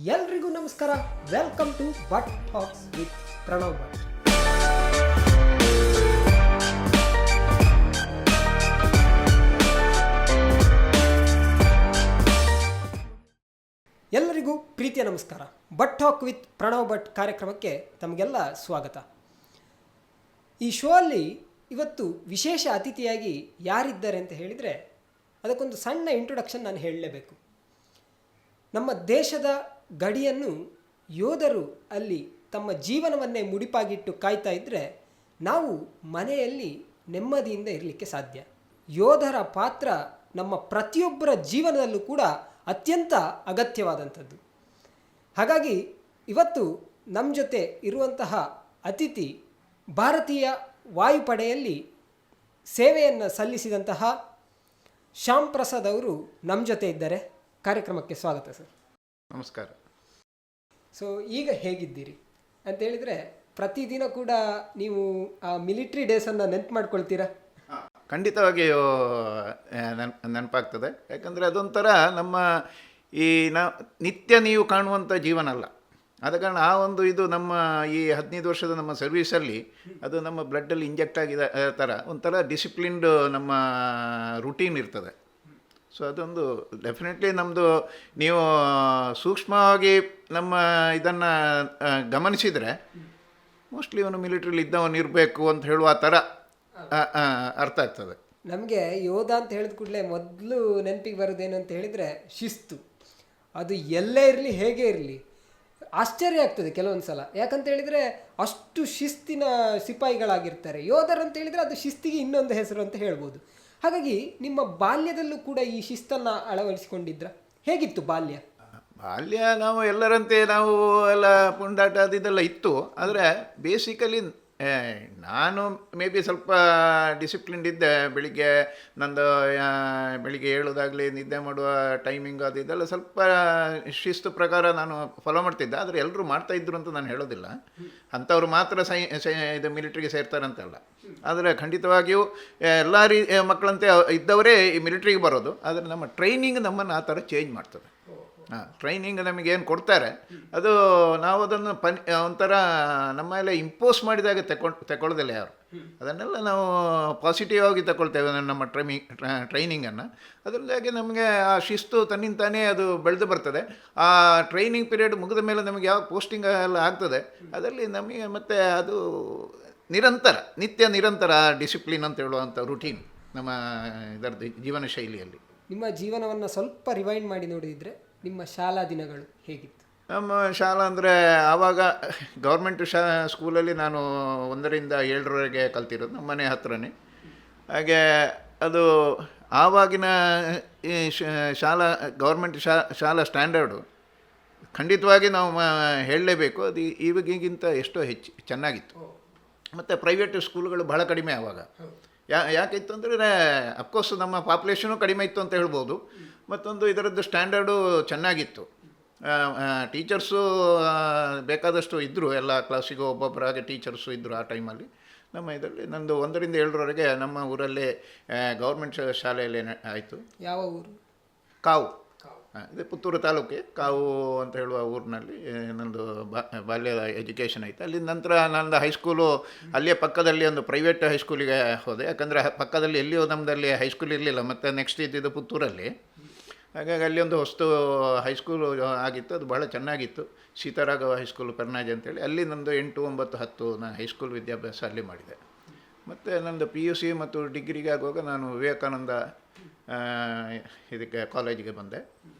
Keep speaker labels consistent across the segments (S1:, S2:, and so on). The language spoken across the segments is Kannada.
S1: ಎಲ್ರಿಗೂ ನಮಸ್ಕಾರ. Welcome to Bhat talks with Pranav Bhat. ಎಲ್ಲರಿಗೂ ಪ್ರೀತಿಯ ನಮಸ್ಕಾರ. ಬಟ್ ಟಾಕ್ ವಿತ್ ಪ್ರಣವ್ ಭಟ್ ಕಾರ್ಯಕ್ರಮಕ್ಕೆ ತಮಗೆಲ್ಲ ಸ್ವಾಗತ. ಈ ಶೋ ಅಲ್ಲಿ ಇವತ್ತು ವಿಶೇಷ ಅತಿಥಿಯಾಗಿ ಯಾರಿದ್ದಾರೆ ಅಂತ ಹೇಳಿದರೆ ಅದಕ್ಕೊಂದು ಸಣ್ಣ ಇಂಟ್ರೊಡಕ್ಷನ್ ನಾನು ಹೇಳಲೇಬೇಕು. ನಮ್ಮ ದೇಶದ ಗಡಿಯನ್ನು ಯೋಧರು ಅಲ್ಲಿ ತಮ್ಮ ಜೀವನವನ್ನೇ ಮುಡಿಪಾಗಿಟ್ಟು ಕಾಯ್ತಾ ಇದ್ದರೆ ನಾವು ಮನೆಯಲ್ಲಿ ನೆಮ್ಮದಿಯಿಂದ ಇರಲಿಕ್ಕೆ ಸಾಧ್ಯ. ಯೋಧರ ಪಾತ್ರ ನಮ್ಮ ಪ್ರತಿಯೊಬ್ಬರ ಜೀವನದಲ್ಲೂ ಕೂಡ ಅತ್ಯಂತ ಅಗತ್ಯವಾದಂಥದ್ದು. ಹಾಗಾಗಿ ಇವತ್ತು ನಮ್ಮ ಜೊತೆ ಇರುವಂತಹ ಅತಿಥಿ ಭಾರತೀಯ ವಾಯುಪಡೆಯಲ್ಲಿ ಸೇವೆಯನ್ನು ಸಲ್ಲಿಸಿದಂತಹ ಶ್ಯಾಮ್ ಪ್ರಸಾದ್ ಅವರು ನಮ್ಮ ಜೊತೆ ಇದ್ದಾರೆ. ಕಾರ್ಯಕ್ರಮಕ್ಕೆ ಸ್ವಾಗತ ಸರ್.
S2: ನಮಸ್ಕಾರ.
S1: ಸೊ ಈಗ ಹೇಗಿದ್ದೀರಿ ಅಂತ ಹೇಳಿದರೆ ಪ್ರತಿದಿನ ಕೂಡ ನೀವು ಆ ಮಿಲಿಟ್ರಿ ಡೇಸನ್ನು ನೆನಪು ಮಾಡ್ಕೊಳ್ತೀರಾ?
S2: ಖಂಡಿತವಾಗಿಯೂ ನೆನಪಾಗ್ತದೆ. ಯಾಕಂದರೆ ಅದೊಂಥರ ನಮ್ಮ ಈ ನಿತ್ಯ ನೀವು ಕಾಣುವಂಥ ಜೀವನ ಅಲ್ಲ. ಆದ ಕಾರಣ ಆ ಒಂದು ಇದು ನಮ್ಮ ಈ 15 ವರ್ಷದ ನಮ್ಮ ಸರ್ವೀಸಲ್ಲಿ ಅದು ನಮ್ಮ ಬ್ಲಡ್ಡಲ್ಲಿ ಇಂಜೆಕ್ಟ್ ಆಗಿದ ಥರ ಒಂಥರ ಡಿಸಿಪ್ಲಿನ್ಡ್ ನಮ್ಮ ರುಟೀನ್ ಇರ್ತದೆ. ಸೊ ಅದೊಂದು ಡೆಫಿನೆಟ್ಲಿ ನಮ್ಮದು ನೀವು ಸೂಕ್ಷ್ಮವಾಗಿ ನಮ್ಮ ಇದನ್ನು ಗಮನಿಸಿದರೆ ಮೋಸ್ಟ್ಲಿ ಅವನು ಮಿಲಿಟ್ರಿಲಿ ಇದ್ದವನು ಇರಬೇಕು ಅಂತ ಹೇಳುವ ಥರ ಅರ್ಥ ಆಗ್ತದೆ.
S1: ನಮಗೆ ಯೋಧ ಅಂತ ಹೇಳಿದ ಕೂಡಲೇ ಮೊದಲು ನೆನಪಿಗೆ ಬರೋದೇನು ಅಂತ ಹೇಳಿದರೆ ಶಿಸ್ತು. ಅದು ಎಲ್ಲೇ ಇರಲಿ ಹೇಗೆ ಇರಲಿ ಆಶ್ಚರ್ಯ ಆಗ್ತದೆ ಕೆಲವೊಂದು ಸಲ. ಯಾಕಂತ ಹೇಳಿದರೆ ಅಷ್ಟು ಶಿಸ್ತಿನ ಸಿಪಾಯಿಗಳಾಗಿರ್ತಾರೆ. ಯೋಧರು ಅಂತ ಹೇಳಿದರೆ ಅದು ಶಿಸ್ತಿಗೆ ಇನ್ನೊಂದು ಹೆಸರು ಅಂತ ಹೇಳ್ಬೋದು. ಹಾಗಾಗಿ ನಿಮ್ಮ ಬಾಲ್ಯದಲ್ಲೂ ಕೂಡ ಈ ಶಿಸ್ತನ್ನು ಅಳವಡಿಸಿಕೊಂಡಿದ್ರ? ಹೇಗಿತ್ತು ಬಾಲ್ಯ?
S2: ನಾವು ಎಲ್ಲರಂತೆ ನಾವು ಎಲ್ಲ ಪುಂಡಾಟ ಅದೆಲ್ಲ ಇತ್ತು. ಆದರೆ ಬೇಸಿಕಲಿ ನಾನು ಮೇ ಬಿ ಸ್ವಲ್ಪ ಡಿಸಿಪ್ಲಿನ್ಡ್ ಇದ್ದೆ. ಬೆಳಿಗ್ಗೆ ಏಳೋದಾಗಲಿ ನಿದ್ದೆ ಮಾಡುವ ಟೈಮಿಂಗ್ ಅದೆಲ್ಲ ಸ್ವಲ್ಪ ಶಿಸ್ತು ಪ್ರಕಾರ ನಾನು ಫಾಲೋ ಮಾಡ್ತಿದ್ದೆ. ಆದರೆ ಎಲ್ಲರೂ ಮಾಡ್ತಾಯಿದ್ರು ಅಂತ ನಾನು ಹೇಳೋದಿಲ್ಲ. ಅಂಥವ್ರು ಮಾತ್ರ ಇದು ಮಿಲಿಟ್ರಿಗೆ ಸೇರ್ತಾರಂತಲ್ಲ. ಆದರೆ ಖಂಡಿತವಾಗಿಯೂ ಎಲ್ಲ ಮಕ್ಕಳಂತೆ ಇದ್ದವರೇ ಈ ಮಿಲಿಟ್ರಿಗೆ ಬರೋದು. ಆದರೆ ನಮ್ಮ ಟ್ರೈನಿಂಗ್ ನಮ್ಮನ್ನು ಆ ಥರ ಚೇಂಜ್ ಮಾಡ್ತದೆ. ಟ್ರೈನಿಂಗ್ ನಮಗೇನು ಕೊಡ್ತಾರೆ ಅದು ನಾವು ಅದನ್ನು ಒಂಥರ ನಮ್ಮ ಮೇಲೆ ಇಂಪೋಸ್ ಮಾಡಿದಾಗ ತಗೊಳ್ಳೋದಿಲ್ಲ ಯಾರು. ಅದನ್ನೆಲ್ಲ ನಾವು ಪಾಸಿಟಿವ್ ಆಗಿ ತಗೊಳ್ತೇವೆ ನಮ್ಮ ಟ್ರೈನಿಂಗನ್ನು. ಅದರಿಂದಾಗಿ ನಮಗೆ ಆ ಶಿಸ್ತು ತನ್ನಿಂತಾನೇ ಅದು ಬೆಳೆದು ಬರ್ತದೆ. ಆ ಟ್ರೈನಿಂಗ್ ಪೀರಿಯಡ್ ಮುಗಿದ ಮೇಲೆ ನಮಗೆ ಯಾವ ಪೋಸ್ಟಿಂಗ್ ಎಲ್ಲ ಆಗ್ತದೆ ಅದರಲ್ಲಿ ನಮಗೆ ಮತ್ತೆ ಅದು ನಿತ್ಯ ನಿರಂತರ ಡಿಸಿಪ್ಲಿನ್ ಅಂತ ಹೇಳುವಂಥ ರುಟೀನ್ ನಮ್ಮ ಇದರದ್ದು ಜೀವನ ಶೈಲಿಯಲ್ಲಿ.
S1: ನಿಮ್ಮ ಜೀವನವನ್ನು ಸ್ವಲ್ಪ ರಿವೈಂಡ್ ಮಾಡಿ ನೋಡಿದರೆ ನಿಮ್ಮ ಶಾಲಾ ದಿನಗಳು ಹೇಗಿತ್ತು?
S2: ನಮ್ಮ ಶಾಲಾ ಅಂದರೆ ಆವಾಗ ಗೌರ್ಮೆಂಟ್ ಸ್ಕೂಲಲ್ಲಿ ನಾನು 1ರಿಂದ 7ರವರೆಗೆ ಕಲ್ತಿರೋದು, ನಮ್ಮ ಮನೆ ಹತ್ರನೇ. ಹಾಗೆ ಅದು ಆವಾಗಿನ ಈ ಶಾಲಾ ಗೌರ್ಮೆಂಟ್ ಶಾಲಾ ಸ್ಟ್ಯಾಂಡರ್ಡು ಖಂಡಿತವಾಗಿ ನಾವು ಹೇಳಲೇಬೇಕು. ಅದು ಈಗಿಂತ ಎಷ್ಟೋ ಹೆಚ್ಚು ಚೆನ್ನಾಗಿತ್ತು. ಮತ್ತು ಪ್ರೈವೇಟ್ ಸ್ಕೂಲ್ಗಳು ಬಹಳ ಕಡಿಮೆ ಆವಾಗ. ಯಾಕಿತ್ತು ಅಂದರೆ ಅಫ್ಕೋರ್ಸ್ ನಮ್ಮ ಪಾಪ್ಯುಲೇಷನು ಕಡಿಮೆ ಇತ್ತು ಅಂತ ಹೇಳ್ಬೋದು. ಮತ್ತೊಂದು ಇದರದ್ದು ಸ್ಟ್ಯಾಂಡರ್ಡು ಚೆನ್ನಾಗಿತ್ತು. ಟೀಚರ್ಸು ಬೇಕಾದಷ್ಟು ಇದ್ದರು. ಎಲ್ಲ ಕ್ಲಾಸಿಗೂ ಒಬ್ಬೊಬ್ಬರಾಗೆ ಟೀಚರ್ಸು ಇದ್ದರು ಆ ಟೈಮಲ್ಲಿ. ನಮ್ಮ ಇದರಲ್ಲಿ ನಂದು 1ರಿಂದ 7ರವರೆಗೆ ನಮ್ಮ ಊರಲ್ಲೇ ಗೌರ್ಮೆಂಟ್ ಶಾಲೆಯಲ್ಲೇ ಆಯಿತು.
S1: ಯಾವ ಊರು?
S2: ಕಾವು. ಇದು ಪುತ್ತೂರು ತಾಲೂಕೆ ಕಾವು ಅಂತ ಹೇಳುವ ಊರಿನಲ್ಲಿ ನಂದು ಬಾಲ್ಯದ ಎಜುಕೇಷನ್ ಆಯಿತು. ಅಲ್ಲಿಂದ ನಂತರ ನಂದು ಹೈಸ್ಕೂಲು ಅಲ್ಲಿಯೇ ಪಕ್ಕದಲ್ಲಿ ಒಂದು ಪ್ರೈವೇಟ್ ಹೈಸ್ಕೂಲಿಗೆ ಹೋದೆ. ಯಾಕಂದರೆ ಪಕ್ಕದಲ್ಲಿ ಎಲ್ಲಿಯೂ ನಮ್ಮದಲ್ಲಿ ಹೈಸ್ಕೂಲ್ ಇರಲಿಲ್ಲ. ಮತ್ತು ನೆಕ್ಸ್ಟ್ ಇದ್ದಿದ್ದು ಪುತ್ತೂರಲ್ಲಿ. ಹಾಗಾಗಿ ಅಲ್ಲಿ ಒಂದು ಹೊಸ್ತು ಹೈಸ್ಕೂಲು ಆಗಿತ್ತು. ಅದು ಬಹಳ ಚೆನ್ನಾಗಿತ್ತು. ಸೀತಾರಾಘವ ಹೈಸ್ಕೂಲು ಪೆರ್ನಾಜ್ ಅಂತೇಳಿ. ಅಲ್ಲಿ ನಂದು 8, 9, 10 ನಾನು ಹೈಸ್ಕೂಲ್ ವಿದ್ಯಾಭ್ಯಾಸ ಅಲ್ಲಿ ಮಾಡಿದೆ. ಮತ್ತು ನಂದು PUC ಮತ್ತು ಡಿಗ್ರಿಗೆ ಆಗುವಾಗ ನಾನು ವಿವೇಕಾನಂದ ಇದಕ್ಕೆ ಕಾಲೇಜಿಗೆ ಬಂದೆ.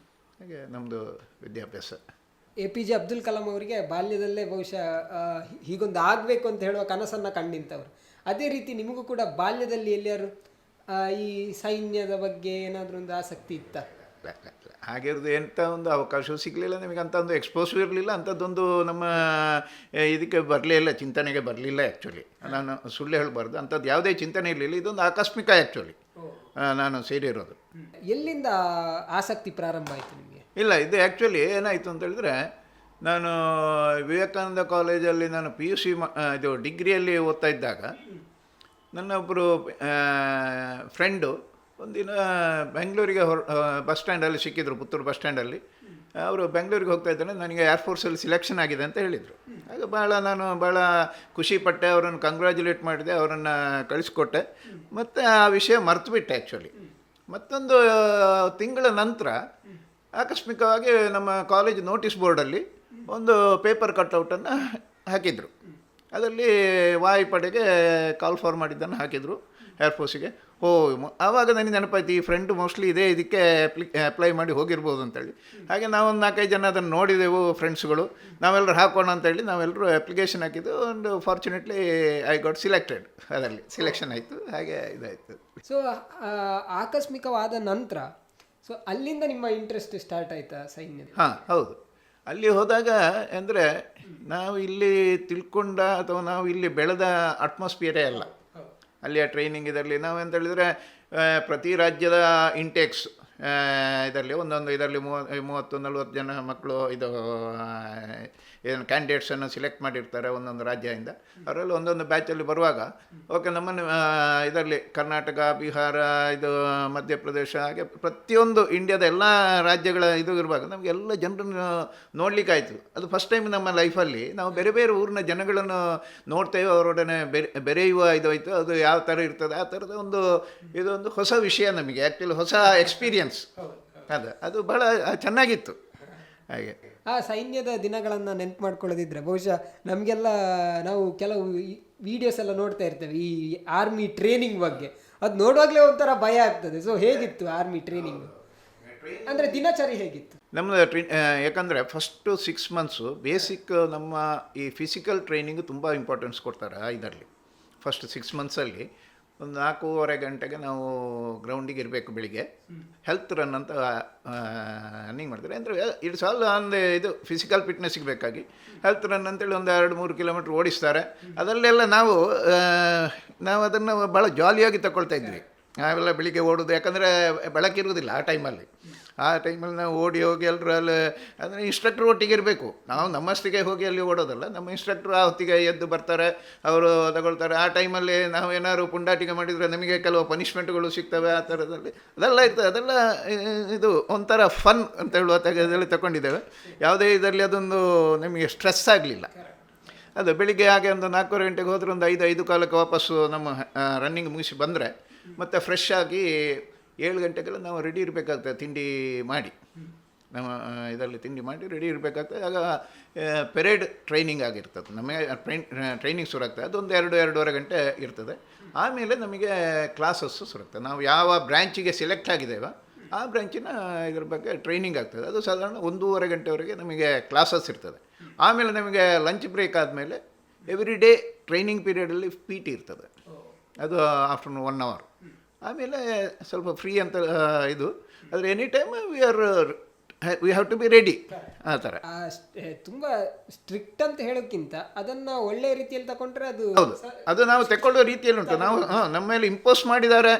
S2: ಹಾಗೆ ನಮ್ಮದು ವಿದ್ಯಾಭ್ಯಾಸ.
S1: APJ ಅಬ್ದುಲ್ ಕಲಾಂ ಅವರಿಗೆ ಬಾಲ್ಯದಲ್ಲೇ ಬಹುಶಃ ಹೀಗೊಂದು ಆಗಬೇಕು ಅಂತ ಹೇಳುವ ಕನಸನ್ನು ಕಂಡಿಂತವರು. ಅದೇ ರೀತಿ ನಿಮಗೂ ಕೂಡ ಬಾಲ್ಯದಲ್ಲಿ ಎಲ್ಲಿಯಾರು ಈ ಸೈನ್ಯದ ಬಗ್ಗೆ ಏನಾದರೂ ಒಂದು ಆಸಕ್ತಿ ಇತ್ತ?
S2: ಹಾಗಿರೋದು ಎಂಥ ಒಂದು ಅವಕಾಶ ಸಿಗಲಿಲ್ಲ ನಿಮಗೆ. ಅಂಥ ಒಂದು ಎಕ್ಸ್ಪೋಸರ್ ಇರಲಿಲ್ಲ. ಅಂಥದ್ದೊಂದು ನಮ್ಮ ಇದಕ್ಕೆ ಬರಲಿಲ್ಲ, ಚಿಂತನೆಗೆ ಬರಲಿಲ್ಲ. ಆ್ಯಕ್ಚುಲಿ ನಾನು ಸುಳ್ಳು ಹೇಳಬಾರ್ದು, ಅಂಥದ್ದು ಯಾವುದೇ ಚಿಂತನೆ ಇರಲಿಲ್ಲ. ಇದೊಂದು ಆಕಸ್ಮಿಕ ಆ್ಯಕ್ಚುಲಿ ನಾನು ಸೇರಿರೋದು.
S1: ಎಲ್ಲಿಂದ ಆಸಕ್ತಿ ಪ್ರಾರಂಭ ಆಯಿತು ನಿಮಗೆ?
S2: ಇಲ್ಲ, ಇದು ಆ್ಯಕ್ಚುಲಿ ಏನಾಯಿತು ಅಂತ ಹೇಳಿದ್ರೆ, ನಾನು ವಿವೇಕಾನಂದ ಕಾಲೇಜಲ್ಲಿ ನಾನು PUC ಇದು ಡಿಗ್ರಿಯಲ್ಲಿ ಓದ್ತಾ ಇದ್ದಾಗ ನನ್ನೊಬ್ಬರು ಫ್ರೆಂಡು ಒಂದಿನ ಬೆಂಗಳೂರಿಗೆ ಬಸ್ ಸ್ಟ್ಯಾಂಡಲ್ಲಿ ಸಿಕ್ಕಿದ್ರು, ಪುತ್ತೂರು ಬಸ್ ಸ್ಟ್ಯಾಂಡಲ್ಲಿ. ಅವರು ಬೆಂಗಳೂರಿಗೆ ಹೋಗ್ತಾ ಇದ್ದಾರೆ, ನನಗೆ ಏರ್ಫೋರ್ಸಲ್ಲಿ ಸಿಲೆಕ್ಷನ್ ಆಗಿದೆ ಅಂತ ಹೇಳಿದರು. ಆಗ ನಾನು ಭಾಳ ಖುಷಿಪಟ್ಟೆ, ಅವರನ್ನು ಕಂಗ್ರ್ಯಾಚುಲೇಟ್ ಮಾಡಿದೆ, ಅವರನ್ನು ಕಳಿಸ್ಕೊಟ್ಟೆ. ಮತ್ತು ಆ ವಿಷಯ ಮರ್ತುಬಿಟ್ಟೆ ಆ್ಯಕ್ಚುಲಿ. ಮತ್ತೊಂದು ತಿಂಗಳ ನಂತರ ಆಕಸ್ಮಿಕವಾಗಿ ನಮ್ಮ ಕಾಲೇಜ್ ನೋಟಿಸ್ ಬೋರ್ಡಲ್ಲಿ ಒಂದು ಪೇಪರ್ ಕಟ್ಔಟನ್ನು ಹಾಕಿದರು. ಅದರಲ್ಲಿ ವಾಯುಪಡೆಗೆ ಕಾಲ್ ಫಾರ್ ಮಾಡಿದ್ದನ್ನು ಹಾಕಿದರು, ಏರ್ಫೋರ್ಸಿಗೆ. ಆವಾಗ ನನಗೆ ನೆನಪಾಯ್ತು, ಈ ಫ್ರೆಂಡ್ ಮೋಸ್ಟ್ಲಿ ಇದಕ್ಕೆ ಅಪ್ಲೈ ಮಾಡಿ ಹೋಗಿರ್ಬೋದು ಅಂತೇಳಿ. ಹಾಗೆ ನಾವೊಂದು 4-5 ಜನ ಅದನ್ನು ನೋಡಿದೆವು ಫ್ರೆಂಡ್ಸ್ಗಳು, ನಾವೆಲ್ಲರೂ ಹಾಕೋಣ ಅಂತೇಳಿ ನಾವೆಲ್ಲರೂ ಅಪ್ಲಿಕೇಶನ್ ಹಾಕಿದ್ದು. ಒಂದು ಫಾರ್ಚುನೇಟ್ಲಿ ಐ ಗಾಟ್ ಸಿಲೆಕ್ಟೆಡ್, ಅದರಲ್ಲಿ ಸಿಲೆಕ್ಷನ್ ಆಯಿತು. ಹಾಗೆ ಇದಾಯಿತು.
S1: ಸೊ ಆಕಸ್ಮಿಕವಾದ ನಂತರ ಸೊ ಅಲ್ಲಿಂದ ನಿಮ್ಮ ಇಂಟ್ರೆಸ್ಟ್ ಸ್ಟಾರ್ಟ್ ಆಯಿತಾ ಸೈನ್ಯದ?
S2: ಹಾಂ, ಹೌದು. ಅಲ್ಲಿ ಹೋದಾಗ ಅಂದರೆ ನಾವು ಇಲ್ಲಿ ತಿಳ್ಕೊಂಡ ಅಥವಾ ನಾವು ಇಲ್ಲಿ ಬೆಳೆದ ಅಟ್ಮಾಸ್ಫಿಯರೇ ಅಲ್ಲ. ಅಲ್ಲಿಯ ಟ್ರೈನಿಂಗ್ ಇದರಲ್ಲಿ ನಾವು ಅಂತ ಹೇಳಿದರೆ ಪ್ರತಿ ರಾಜ್ಯದ ಇಂಟೇಕ್ಸ್ ಇದರಲ್ಲಿ ಇದರಲ್ಲಿ 30-40 ಜನ ಮಕ್ಕಳು ಏನು ಕ್ಯಾಂಡಿಡೇಟ್ಸನ್ನು ಸಿಲೆಕ್ಟ್ ಮಾಡಿರ್ತಾರೆ ಒಂದೊಂದು ರಾಜ್ಯದಿಂದ. ಅವರಲ್ಲಿ ಒಂದೊಂದು ಬ್ಯಾಚಲ್ಲಿ ಬರುವಾಗ ಓಕೆ, ನಮ್ಮನ್ನು ಇದರಲ್ಲಿ ಕರ್ನಾಟಕ, ಬಿಹಾರ, ಮಧ್ಯಪ್ರದೇಶ, ಹಾಗೆ ಪ್ರತಿಯೊಂದು ಇಂಡಿಯಾದ ಎಲ್ಲ ರಾಜ್ಯಗಳ ಇರುವಾಗ ನಮಗೆಲ್ಲ ಜನರನ್ನು ನೋಡಲಿಕ್ಕಾಯಿತು. ಅದು ಫಸ್ಟ್ ಟೈಮ್ ನಮ್ಮ ಲೈಫಲ್ಲಿ ನಾವು ಬೇರೆ ಬೇರೆ ಊರಿನ ಜನಗಳನ್ನು ನೋಡ್ತೇವೆ, ಅವರೊಡನೆ ಬೆರೆಯುವ ಇದಾಯಿತು. ಅದು ಯಾವ ಥರ ಇರ್ತದೆ ಆ ಥರದ ಇದೊಂದು ಹೊಸ ವಿಷಯ ನಮಗೆ, ಆ್ಯಕ್ಚುಲಿ ಹೊಸ ಎಕ್ಸ್ಪೀರಿಯನ್ಸ್. ಅದು ಭಾಳ ಚೆನ್ನಾಗಿತ್ತು. ಹಾಗೆ
S1: ಆ ಸೈನ್ಯದ ದಿನಗಳನ್ನು ನೆನಪು ಮಾಡ್ಕೊಳ್ಳೋದಿದ್ರೆ ಬಹುಶಃ ನಮಗೆಲ್ಲ, ನಾವು ಕೆಲವು ವಿಡಿಯೋಸ್ ಎಲ್ಲ ನೋಡ್ತಾ ಇರ್ತೇವೆ ಈ ಆರ್ಮಿ ಟ್ರೈನಿಂಗ್ ಬಗ್ಗೆ. ಅದು ನೋಡುವಾಗಲೇ ಒಂಥರ ಭಯ ಆಗ್ತದೆ. ಸೊ ಹೇಗಿತ್ತು ಆರ್ಮಿ ಟ್ರೈನಿಂಗ್, ಅಂದರೆ ದಿನಚರಿ ಹೇಗಿತ್ತು
S2: ನಮ್ಮದು? ಯಾಕಂದರೆ ಫಸ್ಟು 6 ಮಂತ್ಸು ಬೇಸಿಕ್ ನಮ್ಮ ಈ ಫಿಸಿಕಲ್ ಟ್ರೈನಿಂಗು ತುಂಬ ಇಂಪಾರ್ಟೆನ್ಸ್ ಕೊಡ್ತಾರೆ. ಇದರಲ್ಲಿ ಫಸ್ಟ್ 6 ಮಂತ್ಸಲ್ಲಿ ಒಂದು 4:30 ಗಂಟೆಗೆ ನಾವು ಗ್ರೌಂಡಿಗೆ ಇರಬೇಕು. ಬೆಳಿಗ್ಗೆ ಹೆಲ್ತ್ ರನ್ ಅಂತ ರನ್ನಿಂಗ್ ಮಾಡ್ತಾರೆ. ಅಂದರೆ ಇಟ್ಸ್ ಆಲ್ ಅಂದರೆ ಫಿಸಿಕಲ್ ಫಿಟ್ನೆಸ್ಸಿಗೆ ಬೇಕಾಗಿ ಹೆಲ್ತ್ ರನ್ ಅಂತೇಳಿ ಒಂದು 2-3 ಕಿಲೋಮೀಟ್ರ್ ಓಡಿಸ್ತಾರೆ. ಅದರಲ್ಲೆಲ್ಲ ನಾವು ಅದನ್ನು ಭಾಳ ಜಾಲಿಯಾಗಿ ತಗೊಳ್ತಾ ಇದ್ವಿ. ನಾವೆಲ್ಲ ಬೆಳಿಗ್ಗೆ ಓಡೋದು, ಯಾಕಂದರೆ ಬೆಳಕಿರುವುದಿಲ್ಲ ಆ ಟೈಮಲ್ಲಿ ನಾವು ಓಡಿ ಹೋಗಿ ಎಲ್ಲರೂ ಅಲ್ಲಿ ಅಂದರೆ ಇನ್ಸ್ಟ್ರಕ್ಟ್ರ್ ಒಟ್ಟಿಗೆ ಇರಬೇಕು. ನಾವು ನಮ್ಮಷ್ಟಿಗೆ ಹೋಗಿ ಅಲ್ಲಿ ಓಡೋದಲ್ಲ, ನಮ್ಮ ಇನ್ಸ್ಟ್ರಕ್ಟ್ರು ಆ ಹೊತ್ತಿಗೆ ಎದ್ದು ಬರ್ತಾರೆ, ಅವರು ತಗೊಳ್ತಾರೆ. ಆ ಟೈಮಲ್ಲಿ ನಾವು ಏನಾದ್ರು ಪುಂಡಾಟಿಕೆ ಮಾಡಿದರೆ ನಮಗೆ ಕೆಲವು ಪನಿಷ್ಮೆಂಟ್ಗಳು ಸಿಗ್ತವೆ, ಆ ಥರದಲ್ಲಿ ಅದೆಲ್ಲ ಇರ್ತದೆ. ಅದೆಲ್ಲ ಒಂಥರ ಫನ್ ಅಂತ ಹೇಳುವ ಅದರಲ್ಲಿ ತಗೊಂಡಿದ್ದೇವೆ. ಯಾವುದೇ ಇದರಲ್ಲಿ ಅದೊಂದು ನಮಗೆ ಸ್ಟ್ರೆಸ್ ಆಗಲಿಲ್ಲ. ಅದು ಬೆಳಿಗ್ಗೆ ಹಾಗೆ ಒಂದು 4:30 ಗಂಟೆಗೆ ಹೋದರೆ ಒಂದು 5 ಕಾಲಕ್ಕೆ ವಾಪಸ್ಸು ನಮ್ಮ ರನ್ನಿಂಗ್ ಮುಗಿಸಿ ಬಂದರೆ ಮತ್ತು ಫ್ರೆಶ್ ಆಗಿ 7 ಗಂಟೆಗೆಲ್ಲ ನಾವು ರೆಡಿ ಇರಬೇಕಾಗ್ತದೆ. ತಿಂಡಿ ಮಾಡಿ ನಮ್ಮ ಇದರಲ್ಲಿ ತಿಂಡಿ ಮಾಡಿ ರೆಡಿ ಇರಬೇಕಾಗ್ತದೆ. ಆಗ ಪೆರೇಡ್ ಟ್ರೈನಿಂಗ್ ಆಗಿರ್ತದೆ. ನಮಗೆ ಟ್ರೈನಿಂಗ್ ಶುರುವಾಗ್ತದೆ. ಅದೊಂದು 2-2.5 ಗಂಟೆ ಇರ್ತದೆ. ಆಮೇಲೆ ನಮಗೆ ಕ್ಲಾಸಸ್ಸು ಶುರುವಾಗ್ತದೆ. ನಾವು ಯಾವ ಬ್ರ್ಯಾಂಚಿಗೆ ಸೆಲೆಕ್ಟ್ ಆಗಿದ್ದೇವೆ ಆ ಬ್ರ್ಯಾಂಚಿನ ಇದ್ರ ಬಗ್ಗೆ ಟ್ರೈನಿಂಗ್ ಆಗ್ತದೆ. ಅದು ಸಾಧಾರಣ 1.5 ಗಂಟೆವರೆಗೆ ನಮಗೆ ಕ್ಲಾಸಸ್ ಇರ್ತದೆ. ಆಮೇಲೆ ನಮಗೆ ಲಂಚ್ ಬ್ರೇಕ್ ಆದಮೇಲೆ ಎವ್ರಿ ಡೇ ಟ್ರೈನಿಂಗ್ ಪೀರಿಯಡಲ್ಲಿ PT ಇರ್ತದೆ. ಅದು ಆಫ್ಟರ್ನೂನ್ 1 ಅವರ್. ಆಮೇಲೆ ಸ್ವಲ್ಪ ಫ್ರೀ ಅಂತ ಆದರೆ any time we have to be ready. ಆ ಥರ
S1: ತುಂಬ ಸ್ಟ್ರಿಕ್ಟ್ ಅಂತ ಹೇಳೋಕ್ಕಿಂತ ಅದನ್ನು ಒಳ್ಳೆಯ ರೀತಿಯಲ್ಲಿ ತಗೊಂಡ್ರೆ
S2: ಹೌದು, ಅದು ನಾವು ತೆಕ್ಕೊಳ್ಳೋ ರೀತಿಯಲ್ಲಿ ಉಂಟು. ನಾವು ನಮ್ಮ ಮೇಲೆ ಇಂಪೋಸ್ ಮಾಡಿದ್ದಾರೆ,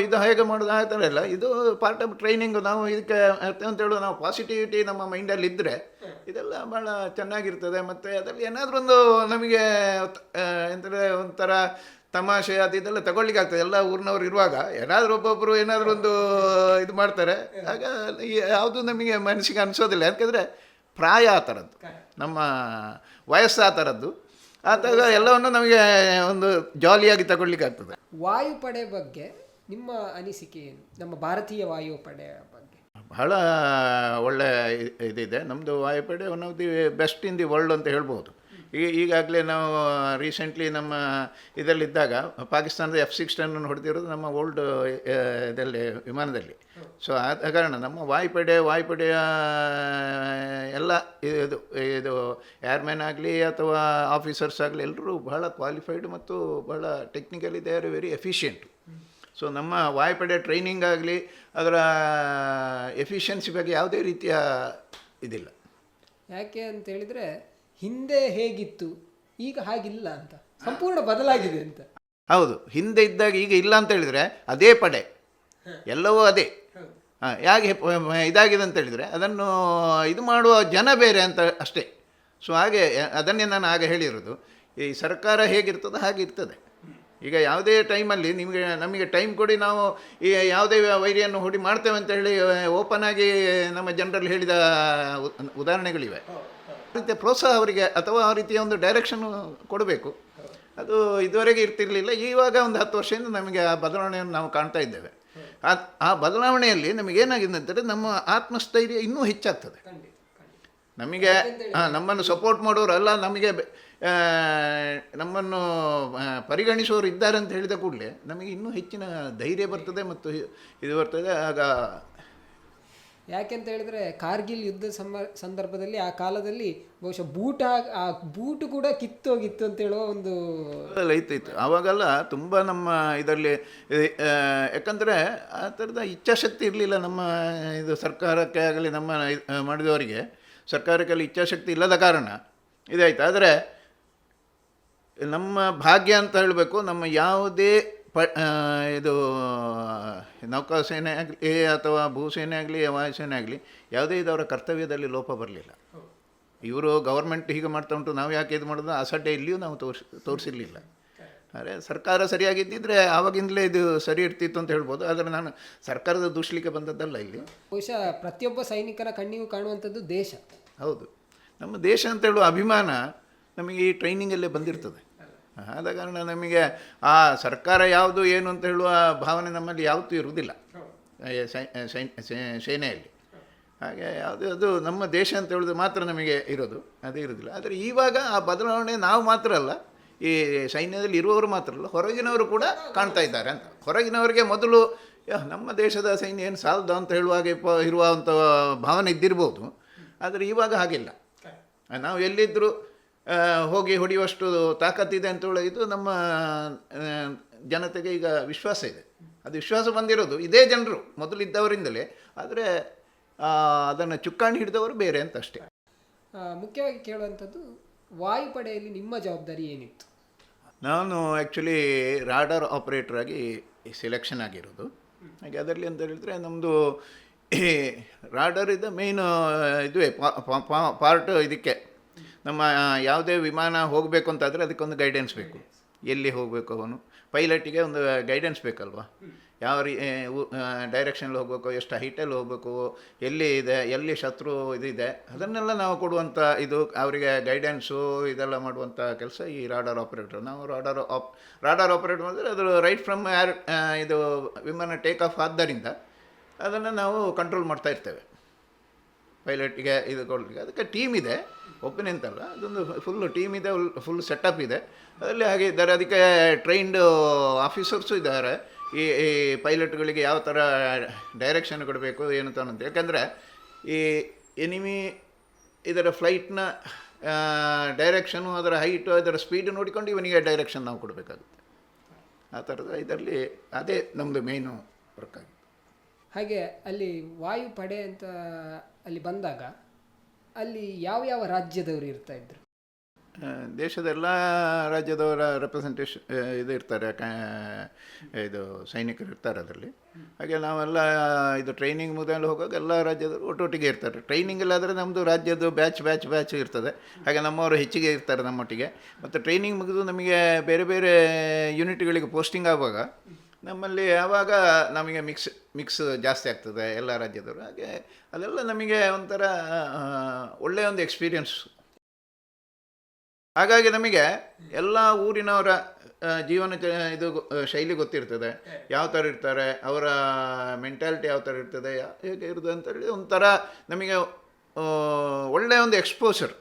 S2: ಇದು ಹೇಗೆ ಮಾಡೋದು ಆ ಥರ ಎಲ್ಲ. ಇದು ಪಾರ್ಟ್ ಆಫ್ ಟ್ರೈನಿಂಗು. ನಾವು ಇದಕ್ಕೆ ಅಂತ ಹೇಳೋದು, ನಾವು ಪಾಸಿಟಿವಿಟಿ ನಮ್ಮ ಮೈಂಡಲ್ಲಿ ಇದ್ದರೆ ಇದೆಲ್ಲ ಭಾಳ ಚೆನ್ನಾಗಿರ್ತದೆ. ಮತ್ತು ಅದರಲ್ಲಿ ಏನಾದರೂ ಒಂದು ನಮಗೆ ಎಂದರೆ ಒಂಥರ ತಮಾಷೆ ಇದೆಲ್ಲ ತಗೊಳ್ಳಿಕ್ಕೆ ಆಗ್ತದೆ. ಎಲ್ಲ ಊರಿನವ್ರು ಇರುವಾಗ ಏನಾದರೂ ಒಬ್ಬೊಬ್ಬರು ಏನಾದರೂ ಒಂದು ಇದು ಮಾಡ್ತಾರೆ. ಆಗ ಯಾವುದು ನಮಗೆ ಮನಸ್ಸಿಗೆ ಅನಿಸೋದಿಲ್ಲ. ಯಾಕೆಂದರೆ ಪ್ರಾಯ ಆ ಥರದ್ದು, ನಮ್ಮ ವಯಸ್ಸು ಆ ಥರದ್ದು. ಆದಾಗ ಎಲ್ಲವನ್ನು ನಮಗೆ ಒಂದು ಜಾಲಿಯಾಗಿ ತಗೊಳ್ಳಿಕ್ಕೆ ಆಗ್ತದೆ.
S1: ವಾಯುಪಡೆ ಬಗ್ಗೆ ನಿಮ್ಮ ಅನಿಸಿಕೆ ಏನು? ನಮ್ಮ ಭಾರತೀಯ ವಾಯುಪಡೆ ಬಗ್ಗೆ
S2: ಬಹಳ ಒಳ್ಳೆ ಇದಿದೆ. ನಮ್ಮದು ವಾಯುಪಡೆ one of the best in the world ಅಂತ ಹೇಳ್ಬೋದು. ಈಗಾಗಲೇ ನಾವು ರೀಸೆಂಟ್ಲಿ ನಮ್ಮ ಇದರಲ್ಲಿದ್ದಾಗ ಪಾಕಿಸ್ತಾನದ F-16 ಹೊಡೆದಿರೋದು ನಮ್ಮ ಓಲ್ಡ್ ಇದರಲ್ಲಿ ವಿಮಾನದಲ್ಲಿ. ಸೊ ಆದ ಕಾರಣ ನಮ್ಮ ವಾಯುಪಡೆಯ ಎಲ್ಲ ಇದು ಏರ್ಮ್ಯಾನ್ ಆಗಲಿ ಅಥವಾ ಆಫೀಸರ್ಸ್ ಆಗಲಿ ಎಲ್ಲರೂ ಬಹಳ ಕ್ವಾಲಿಫೈಡ್ ಮತ್ತು ಬಹಳ technically they are very efficient. So ನಮ್ಮ ವಾಯುಪಡೆ ಟ್ರೈನಿಂಗ್ ಆಗಲಿ ಅದರ ಎಫಿಷಿಯನ್ಸಿ ಬಗ್ಗೆ ಯಾವುದೇ ರೀತಿಯ ಇದಿಲ್ಲ.
S1: ಯಾಕೆ ಅಂತ ಹೇಳಿದರೆ ಹಿಂದೆ ಹೇಗಿತ್ತು ಈಗ ಹಾಗಿಲ್ಲ ಅಂತ, ಸಂಪೂರ್ಣ ಬದಲಾಗಿದೆ ಅಂತ.
S2: ಹೌದು, ಹಿಂದೆ ಇದ್ದಾಗ ಈಗ ಇಲ್ಲ ಅಂತ ಹೇಳಿದರೆ ಅದೇ ಪಡೆ, ಎಲ್ಲವೂ ಅದೇ. ಹೇಗೆ ಇದಾಗಿದೆ ಅಂತ ಹೇಳಿದರೆ ಅದನ್ನು ಇದು ಮಾಡುವ ಜನ ಬೇರೆ ಅಂತ ಅಷ್ಟೇ. ಸೊ ಹಾಗೆ ಅದನ್ನೇ ನಾನು ಆಗ ಹೇಳಿರೋದು, ಈ ಸರ್ಕಾರ ಹೇಗಿರ್ತದೋ ಹಾಗೆ ಇರ್ತದೆ. ಈಗ ಯಾವುದೇ ಟೈಮಲ್ಲಿ ನಮಗೆ ಟೈಮ್ ಕೊಡಿ, ನಾವು ಈ ಯಾವುದೇ ವೈರಿಯನ್ನು ಹೊಡಿ ಮಾಡ್ತೇವೆ ಅಂತ ಹೇಳಿ ಓಪನ್ ಆಗಿ ನಮ್ಮ ಜನರಲ್ಲಿ ಹೇಳಿದ ಉದಾಹರಣೆಗಳಿವೆ. ಆ ರೀತಿಯ ಪ್ರೋತ್ಸಾಹ ಅವರಿಗೆ ಅಥವಾ ಆ ರೀತಿಯ ಒಂದು ಡೈರೆಕ್ಷನ್ ಕೊಡಬೇಕು. ಅದು ಇದುವರೆಗೆ ಇರ್ತಿರಲಿಲ್ಲ. ಇವಾಗ ಒಂದು 10 ವರ್ಷದಿಂದ ನಮಗೆ ಆ ಬದಲಾವಣೆಯನ್ನು ನಾವು ಕಾಣ್ತಾ ಇದ್ದೇವೆ. ಆ ಬದಲಾವಣೆಯಲ್ಲಿ ನಮಗೇನಾಗಿದೆ ಅಂತಂದರೆ ನಮ್ಮ ಆತ್ಮಸ್ಥೈರ್ಯ ಇನ್ನೂ ಹೆಚ್ಚಾಗ್ತದೆ. ನಮಗೆ ನಮ್ಮನ್ನು ಸಪೋರ್ಟ್ ಮಾಡೋರು ಅಲ್ಲ, ನಮ್ಮನ್ನು ಪರಿಗಣಿಸುವವರು ಇದ್ದಾರೆ ಅಂತ ಹೇಳಿದ ಕೂಡಲೇ ನಮಗೆ ಇನ್ನೂ ಹೆಚ್ಚಿನ ಧೈರ್ಯ ಬರ್ತದೆ ಮತ್ತು ಇದು ಬರ್ತದೆ. ಆಗ
S1: ಯಾಕೆಂತ ಹೇಳಿದ್ರೆ ಕಾರ್ಗಿಲ್ ಯುದ್ಧ ಸಂದರ್ಭದಲ್ಲಿ ಆ ಕಾಲದಲ್ಲಿ ಬಹುಶಃ ಆ ಬೂಟು ಕೂಡ ಕಿತ್ತೋಗಿತ್ತು ಅಂತ ಹೇಳುವ ಒಂದು
S2: ಇತ್ತು. ಆವಾಗೆಲ್ಲ ತುಂಬ ನಮ್ಮ ಇದರಲ್ಲಿ ಯಾಕಂದರೆ ಆ ಥರದ ಇಚ್ಛಾಶಕ್ತಿ ಇರಲಿಲ್ಲ ನಮ್ಮ ಇದು ಸರ್ಕಾರಕ್ಕೆ ಆಗಲಿ ನಮ್ಮ ಮಾಡಿದವರಿಗೆ ಸರ್ಕಾರಕ್ಕೆಲ್ಲ ಇಚ್ಛಾಶಕ್ತಿ ಇಲ್ಲದ ಕಾರಣ ಇದಾಯಿತು. ಆದರೆ ನಮ್ಮ ಭಾಗ್ಯ ಅಂತ ಹೇಳಬೇಕು, ನಮ್ಮ ಯಾವುದೇ ಇದು ನೌಕಾಸೇನೆ ಆಗಲಿ ಅಥವಾ ಭೂಸೇನೆ ಆಗಲಿ ವಾಯುಸೇನೆ ಆಗಲಿ ಯಾವುದೇ ಇದವರ ಕರ್ತವ್ಯದಲ್ಲಿ ಲೋಪ ಬರಲಿಲ್ಲ. ಇವರು ಗೌರ್ಮೆಂಟ್ ಹೀಗೆ ಮಾಡ್ತಾ ಉಂಟು, ನಾವು ಯಾಕೆ ಇದು ಮಾಡೋದು ಅಸಡ್ಡೆ ಇಲ್ಲಿಯೂ ನಾವು ತೋರಿಸಿರಲಿಲ್ಲ. ಆದರೆ ಸರ್ಕಾರ ಸರಿಯಾಗಿದ್ದಿದ್ರೆ ಆವಾಗಿಂದಲೇ ಇದು ಸರಿ ಇರ್ತಿತ್ತು ಅಂತ ಹೇಳ್ಬೋದು. ಆದರೆ ನಾನು ಸರ್ಕಾರದ ದೂಷಲಿಕ್ಕೆ ಬಂದದ್ದಲ್ಲ ಇಲ್ಲಿ.
S1: ಬಹುಶಃ ಪ್ರತಿಯೊಬ್ಬ ಸೈನಿಕನ ಕಣ್ಣಿಗೂ ಕಾಣುವಂಥದ್ದು ದೇಶ.
S2: ಹೌದು, ನಮ್ಮ ದೇಶ ಅಂತ ಹೇಳುವ ಅಭಿಮಾನ ನಮಗೆ ಈ ಟ್ರೈನಿಂಗಲ್ಲೇ ಬಂದಿರ್ತದೆ. ಆದ ಕಾರಣ ನಮಗೆ ಆ ಸರ್ಕಾರ ಯಾವುದು ಏನು ಅಂತ ಹೇಳುವ ಭಾವನೆ ನಮ್ಮಲ್ಲಿ ಯಾವತ್ತೂ ಇರುವುದಿಲ್ಲ ಸೇನೆಯಲ್ಲಿ. ಹಾಗೆ ಅದು ನಮ್ಮ ದೇಶ ಅಂತ ಹೇಳೋದು ಮಾತ್ರ ನಮಗೆ ಇರೋದು, ಅದೇ ಇರೋದಿಲ್ಲ. ಆದರೆ ಇವಾಗ ಆ ಬದಲಾವಣೆ ನಾವು ಮಾತ್ರ ಅಲ್ಲ, ಈ ಸೈನ್ಯದಲ್ಲಿ ಇರುವವರು ಮಾತ್ರ ಅಲ್ಲ, ಹೊರಗಿನವರು ಕೂಡ ಕಾಣ್ತಾ ಇದ್ದಾರೆ ಅಂತ. ಹೊರಗಿನವರಿಗೆ ಮೊದಲು ನಮ್ಮ ದೇಶದ ಸೈನ್ಯ ಏನು ಸಾಲದು ಅಂತ ಹೇಳುವಾಗ ಇರುವಂಥ ಭಾವನೆ ಇದ್ದಿರ್ಬೋದು. ಆದರೆ ಇವಾಗ ಹಾಗಿಲ್ಲ. ನಾವು ಎಲ್ಲಿದ್ದರೂ ಹೋಗಿ ಹೊಡೆಯುವಷ್ಟು ತಾಕತ್ತಿದೆ ಅಂತ ಇದು ನಮ್ಮ ಜನತೆಗೆ ಈಗ ವಿಶ್ವಾಸ ಇದೆ. ಅದು ವಿಶ್ವಾಸ ಬಂದಿರೋದು ಇದೇ ಜನರು ಮೊದಲಿದ್ದವರಿಂದಲೇ. ಆದರೆ ಅದನ್ನು ಚುಕ್ಕಾಣಿ ಹಿಡಿದವರು ಬೇರೆ ಅಂತ ಅಷ್ಟೇ.
S1: ಮುಖ್ಯವಾಗಿ ಕೇಳುವಂಥದ್ದು, ವಾಯುಪಡೆಯಲ್ಲಿ ನಿಮ್ಮ ಜವಾಬ್ದಾರಿ ಏನಿತ್ತು?
S2: ನಾನು ಆ್ಯಕ್ಚುಲಿ ರಾಡಾರ್ ಆಪರೇಟರ್ ಆಗಿ ಸೆಲೆಕ್ಷನ್ ಆಗಿರೋದು. ಹಾಗೆ ಅದರಲ್ಲಿ ಅಂತ ಹೇಳಿದರೆ ನಮ್ಮದು ಈ ರಾಡರ್ ಇದು ಮೇಯ್ನ್ ಇದುವೇ ಪಾರ್ಟ್. ಇದಕ್ಕೆ ನಮ್ಮ ಯಾವುದೇ ವಿಮಾನ ಹೋಗಬೇಕು ಅಂತಾದರೆ ಅದಕ್ಕೊಂದು ಗೈಡೆನ್ಸ್ ಬೇಕು. ಎಲ್ಲಿ ಹೋಗಬೇಕು, ಅವನು ಪೈಲಟಿಗೆ ಒಂದು ಗೈಡೆನ್ಸ್ ಬೇಕಲ್ವ, ಯಾವ ಡೈರೆಕ್ಷನಲ್ಲಿ ಹೋಗಬೇಕು, ಎಷ್ಟು ಹೈಟಲ್ಲಿ ಹೋಗಬೇಕು, ಎಲ್ಲಿ ಇದೆ, ಎಲ್ಲಿ ಶತ್ರು ಇದಿದೆ, ಅದನ್ನೆಲ್ಲ ನಾವು ಕೊಡುವಂಥ ಇದು ಅವರಿಗೆ ಗೈಡೆನ್ಸು ಇದೆಲ್ಲ ಮಾಡುವಂಥ ಕೆಲಸ ಈ ರಾಡಾರ್ ಆಪರೇಟರ್. ನಾವು ರಾಡಾರ್ ಆಪರೇಟರ್ ಅಂದರೆ ಅದು ರೈಟ್ ಫ್ರಮ್ ಇದು ವಿಮಾನ ಟೇಕ್ ಆಫ್ ಆದ್ದರಿಂದ ಅದನ್ನು ನಾವು ಕಂಟ್ರೋಲ್ ಮಾಡ್ತಾ ಇರ್ತೇವೆ. ಪೈಲಟ್ಗೆ ಇದು ಕೊಡಲಿಕ್ಕೆ ಅದಕ್ಕೆ ಟೀಮ್ ಇದೆ, ಒಬ್ಬನೇ ಅಂತಲ್ಲ, ಅದೊಂದು ಫುಲ್ ಟೀಮ್ ಇದೆ, ಫುಲ್ ಸೆಟಪ್ ಇದೆ. ಅದರಲ್ಲಿ ಹಾಗೆ ಇದ್ದಾರೆ, ಅದಕ್ಕೆ ಟ್ರೈನ್ಡ್ ಆಫೀಸರ್ಸು ಇದ್ದಾರೆ. ಈ ಪೈಲಟ್ಗಳಿಗೆ ಯಾವ ಥರ ಡೈರೆಕ್ಷನ್ ಕೊಡಬೇಕು ಏನು ಅಂತ. ಯಾಕಂದರೆ ಈ ಎನಿಮಿ ಇದರ ಫ್ಲೈಟ್ನ ಡೈರೆಕ್ಷನು, ಅದರ ಹೈಟು, ಅದರ ಸ್ಪೀಡು ನೋಡಿಕೊಂಡು ಇವನಿಗೆ ಡೈರೆಕ್ಷನ್ ನಾವು ಕೊಡಬೇಕಾಗುತ್ತೆ. ಆ ಥರದ ಇದರಲ್ಲಿ ಅದೇ ನಮ್ಮದು ಮೇಯ್ನು ವರ್ಕ್ ಆಗಿದೆ.
S1: ಹಾಗೆ ಅಲ್ಲಿ ವಾಯುಪಡೆ ಅಂತ ಅಲ್ಲಿ ಬಂದಾಗ ಅಲ್ಲಿ ಯಾವ ರಾಜ್ಯದವರು ಇರ್ತಾ ಇದ್ರು?
S2: ದೇಶದ ಎಲ್ಲ ರಾಜ್ಯದವರ ರೆಪ್ರೆಸೆಂಟೇಷನ್ ಇದು ಇರ್ತಾರೆ, ಇದು ಸೈನಿಕರು ಇರ್ತಾರೆ ಅದರಲ್ಲಿ. ಹಾಗೆ ನಾವೆಲ್ಲ ಇದು ಟ್ರೈನಿಂಗ್ ಮುಗಿದಲ್ಲಿ ಹೋಗುವಾಗ ಎಲ್ಲ ರಾಜ್ಯದವರು ಒಟ್ಟೊಟ್ಟಿಗೆ ಇರ್ತಾರೆ. ಟ್ರೈನಿಂಗಲ್ಲಾದರೆ ನಮ್ಮದು ರಾಜ್ಯದ್ದು ಬ್ಯಾಚ್ ಇರ್ತದೆ. ಹಾಗೆ ನಮ್ಮವರು ಹೆಚ್ಚಿಗೆ ಇರ್ತಾರೆ ನಮ್ಮೊಟ್ಟಿಗೆ. ಮತ್ತು ಟ್ರೈನಿಂಗ್ ಮುಗಿದು ನಮಗೆ ಬೇರೆ ಬೇರೆ ಯೂನಿಟ್ಗಳಿಗೆ ಪೋಸ್ಟಿಂಗ್ ಆಗುವಾಗ ನಮ್ಮಲ್ಲಿ ಆವಾಗ ನಮಗೆ ಮಿಕ್ಸ್ ಜಾಸ್ತಿ ಆಗ್ತದೆ ಎಲ್ಲ ರಾಜ್ಯದವರು. ಹಾಗೆ ಅದೆಲ್ಲ ನಮಗೆ ಒಂಥರ ಒಳ್ಳೆಯ ಒಂದು ಎಕ್ಸ್ಪೀರಿಯನ್ಸ್. ಹಾಗಾಗಿ ನಮಗೆ ಎಲ್ಲ ಊರಿನವರ ಜೀವನ ಇದು ಶೈಲಿ ಗೊತ್ತಿರ್ತದೆ, ಯಾವ ಥರ ಇರ್ತಾರೆ, ಅವರ ಮೆಂಟಾಲಿಟಿ ಯಾವ ಥರ ಇರ್ತದೆ, ಹೇಗೆ ಇರೋದು ಅಂತೇಳಿ ಒಂಥರ ನಮಗೆ ಒಳ್ಳೆಯ ಒಂದು ಎಕ್ಸ್ಪೋಸರ್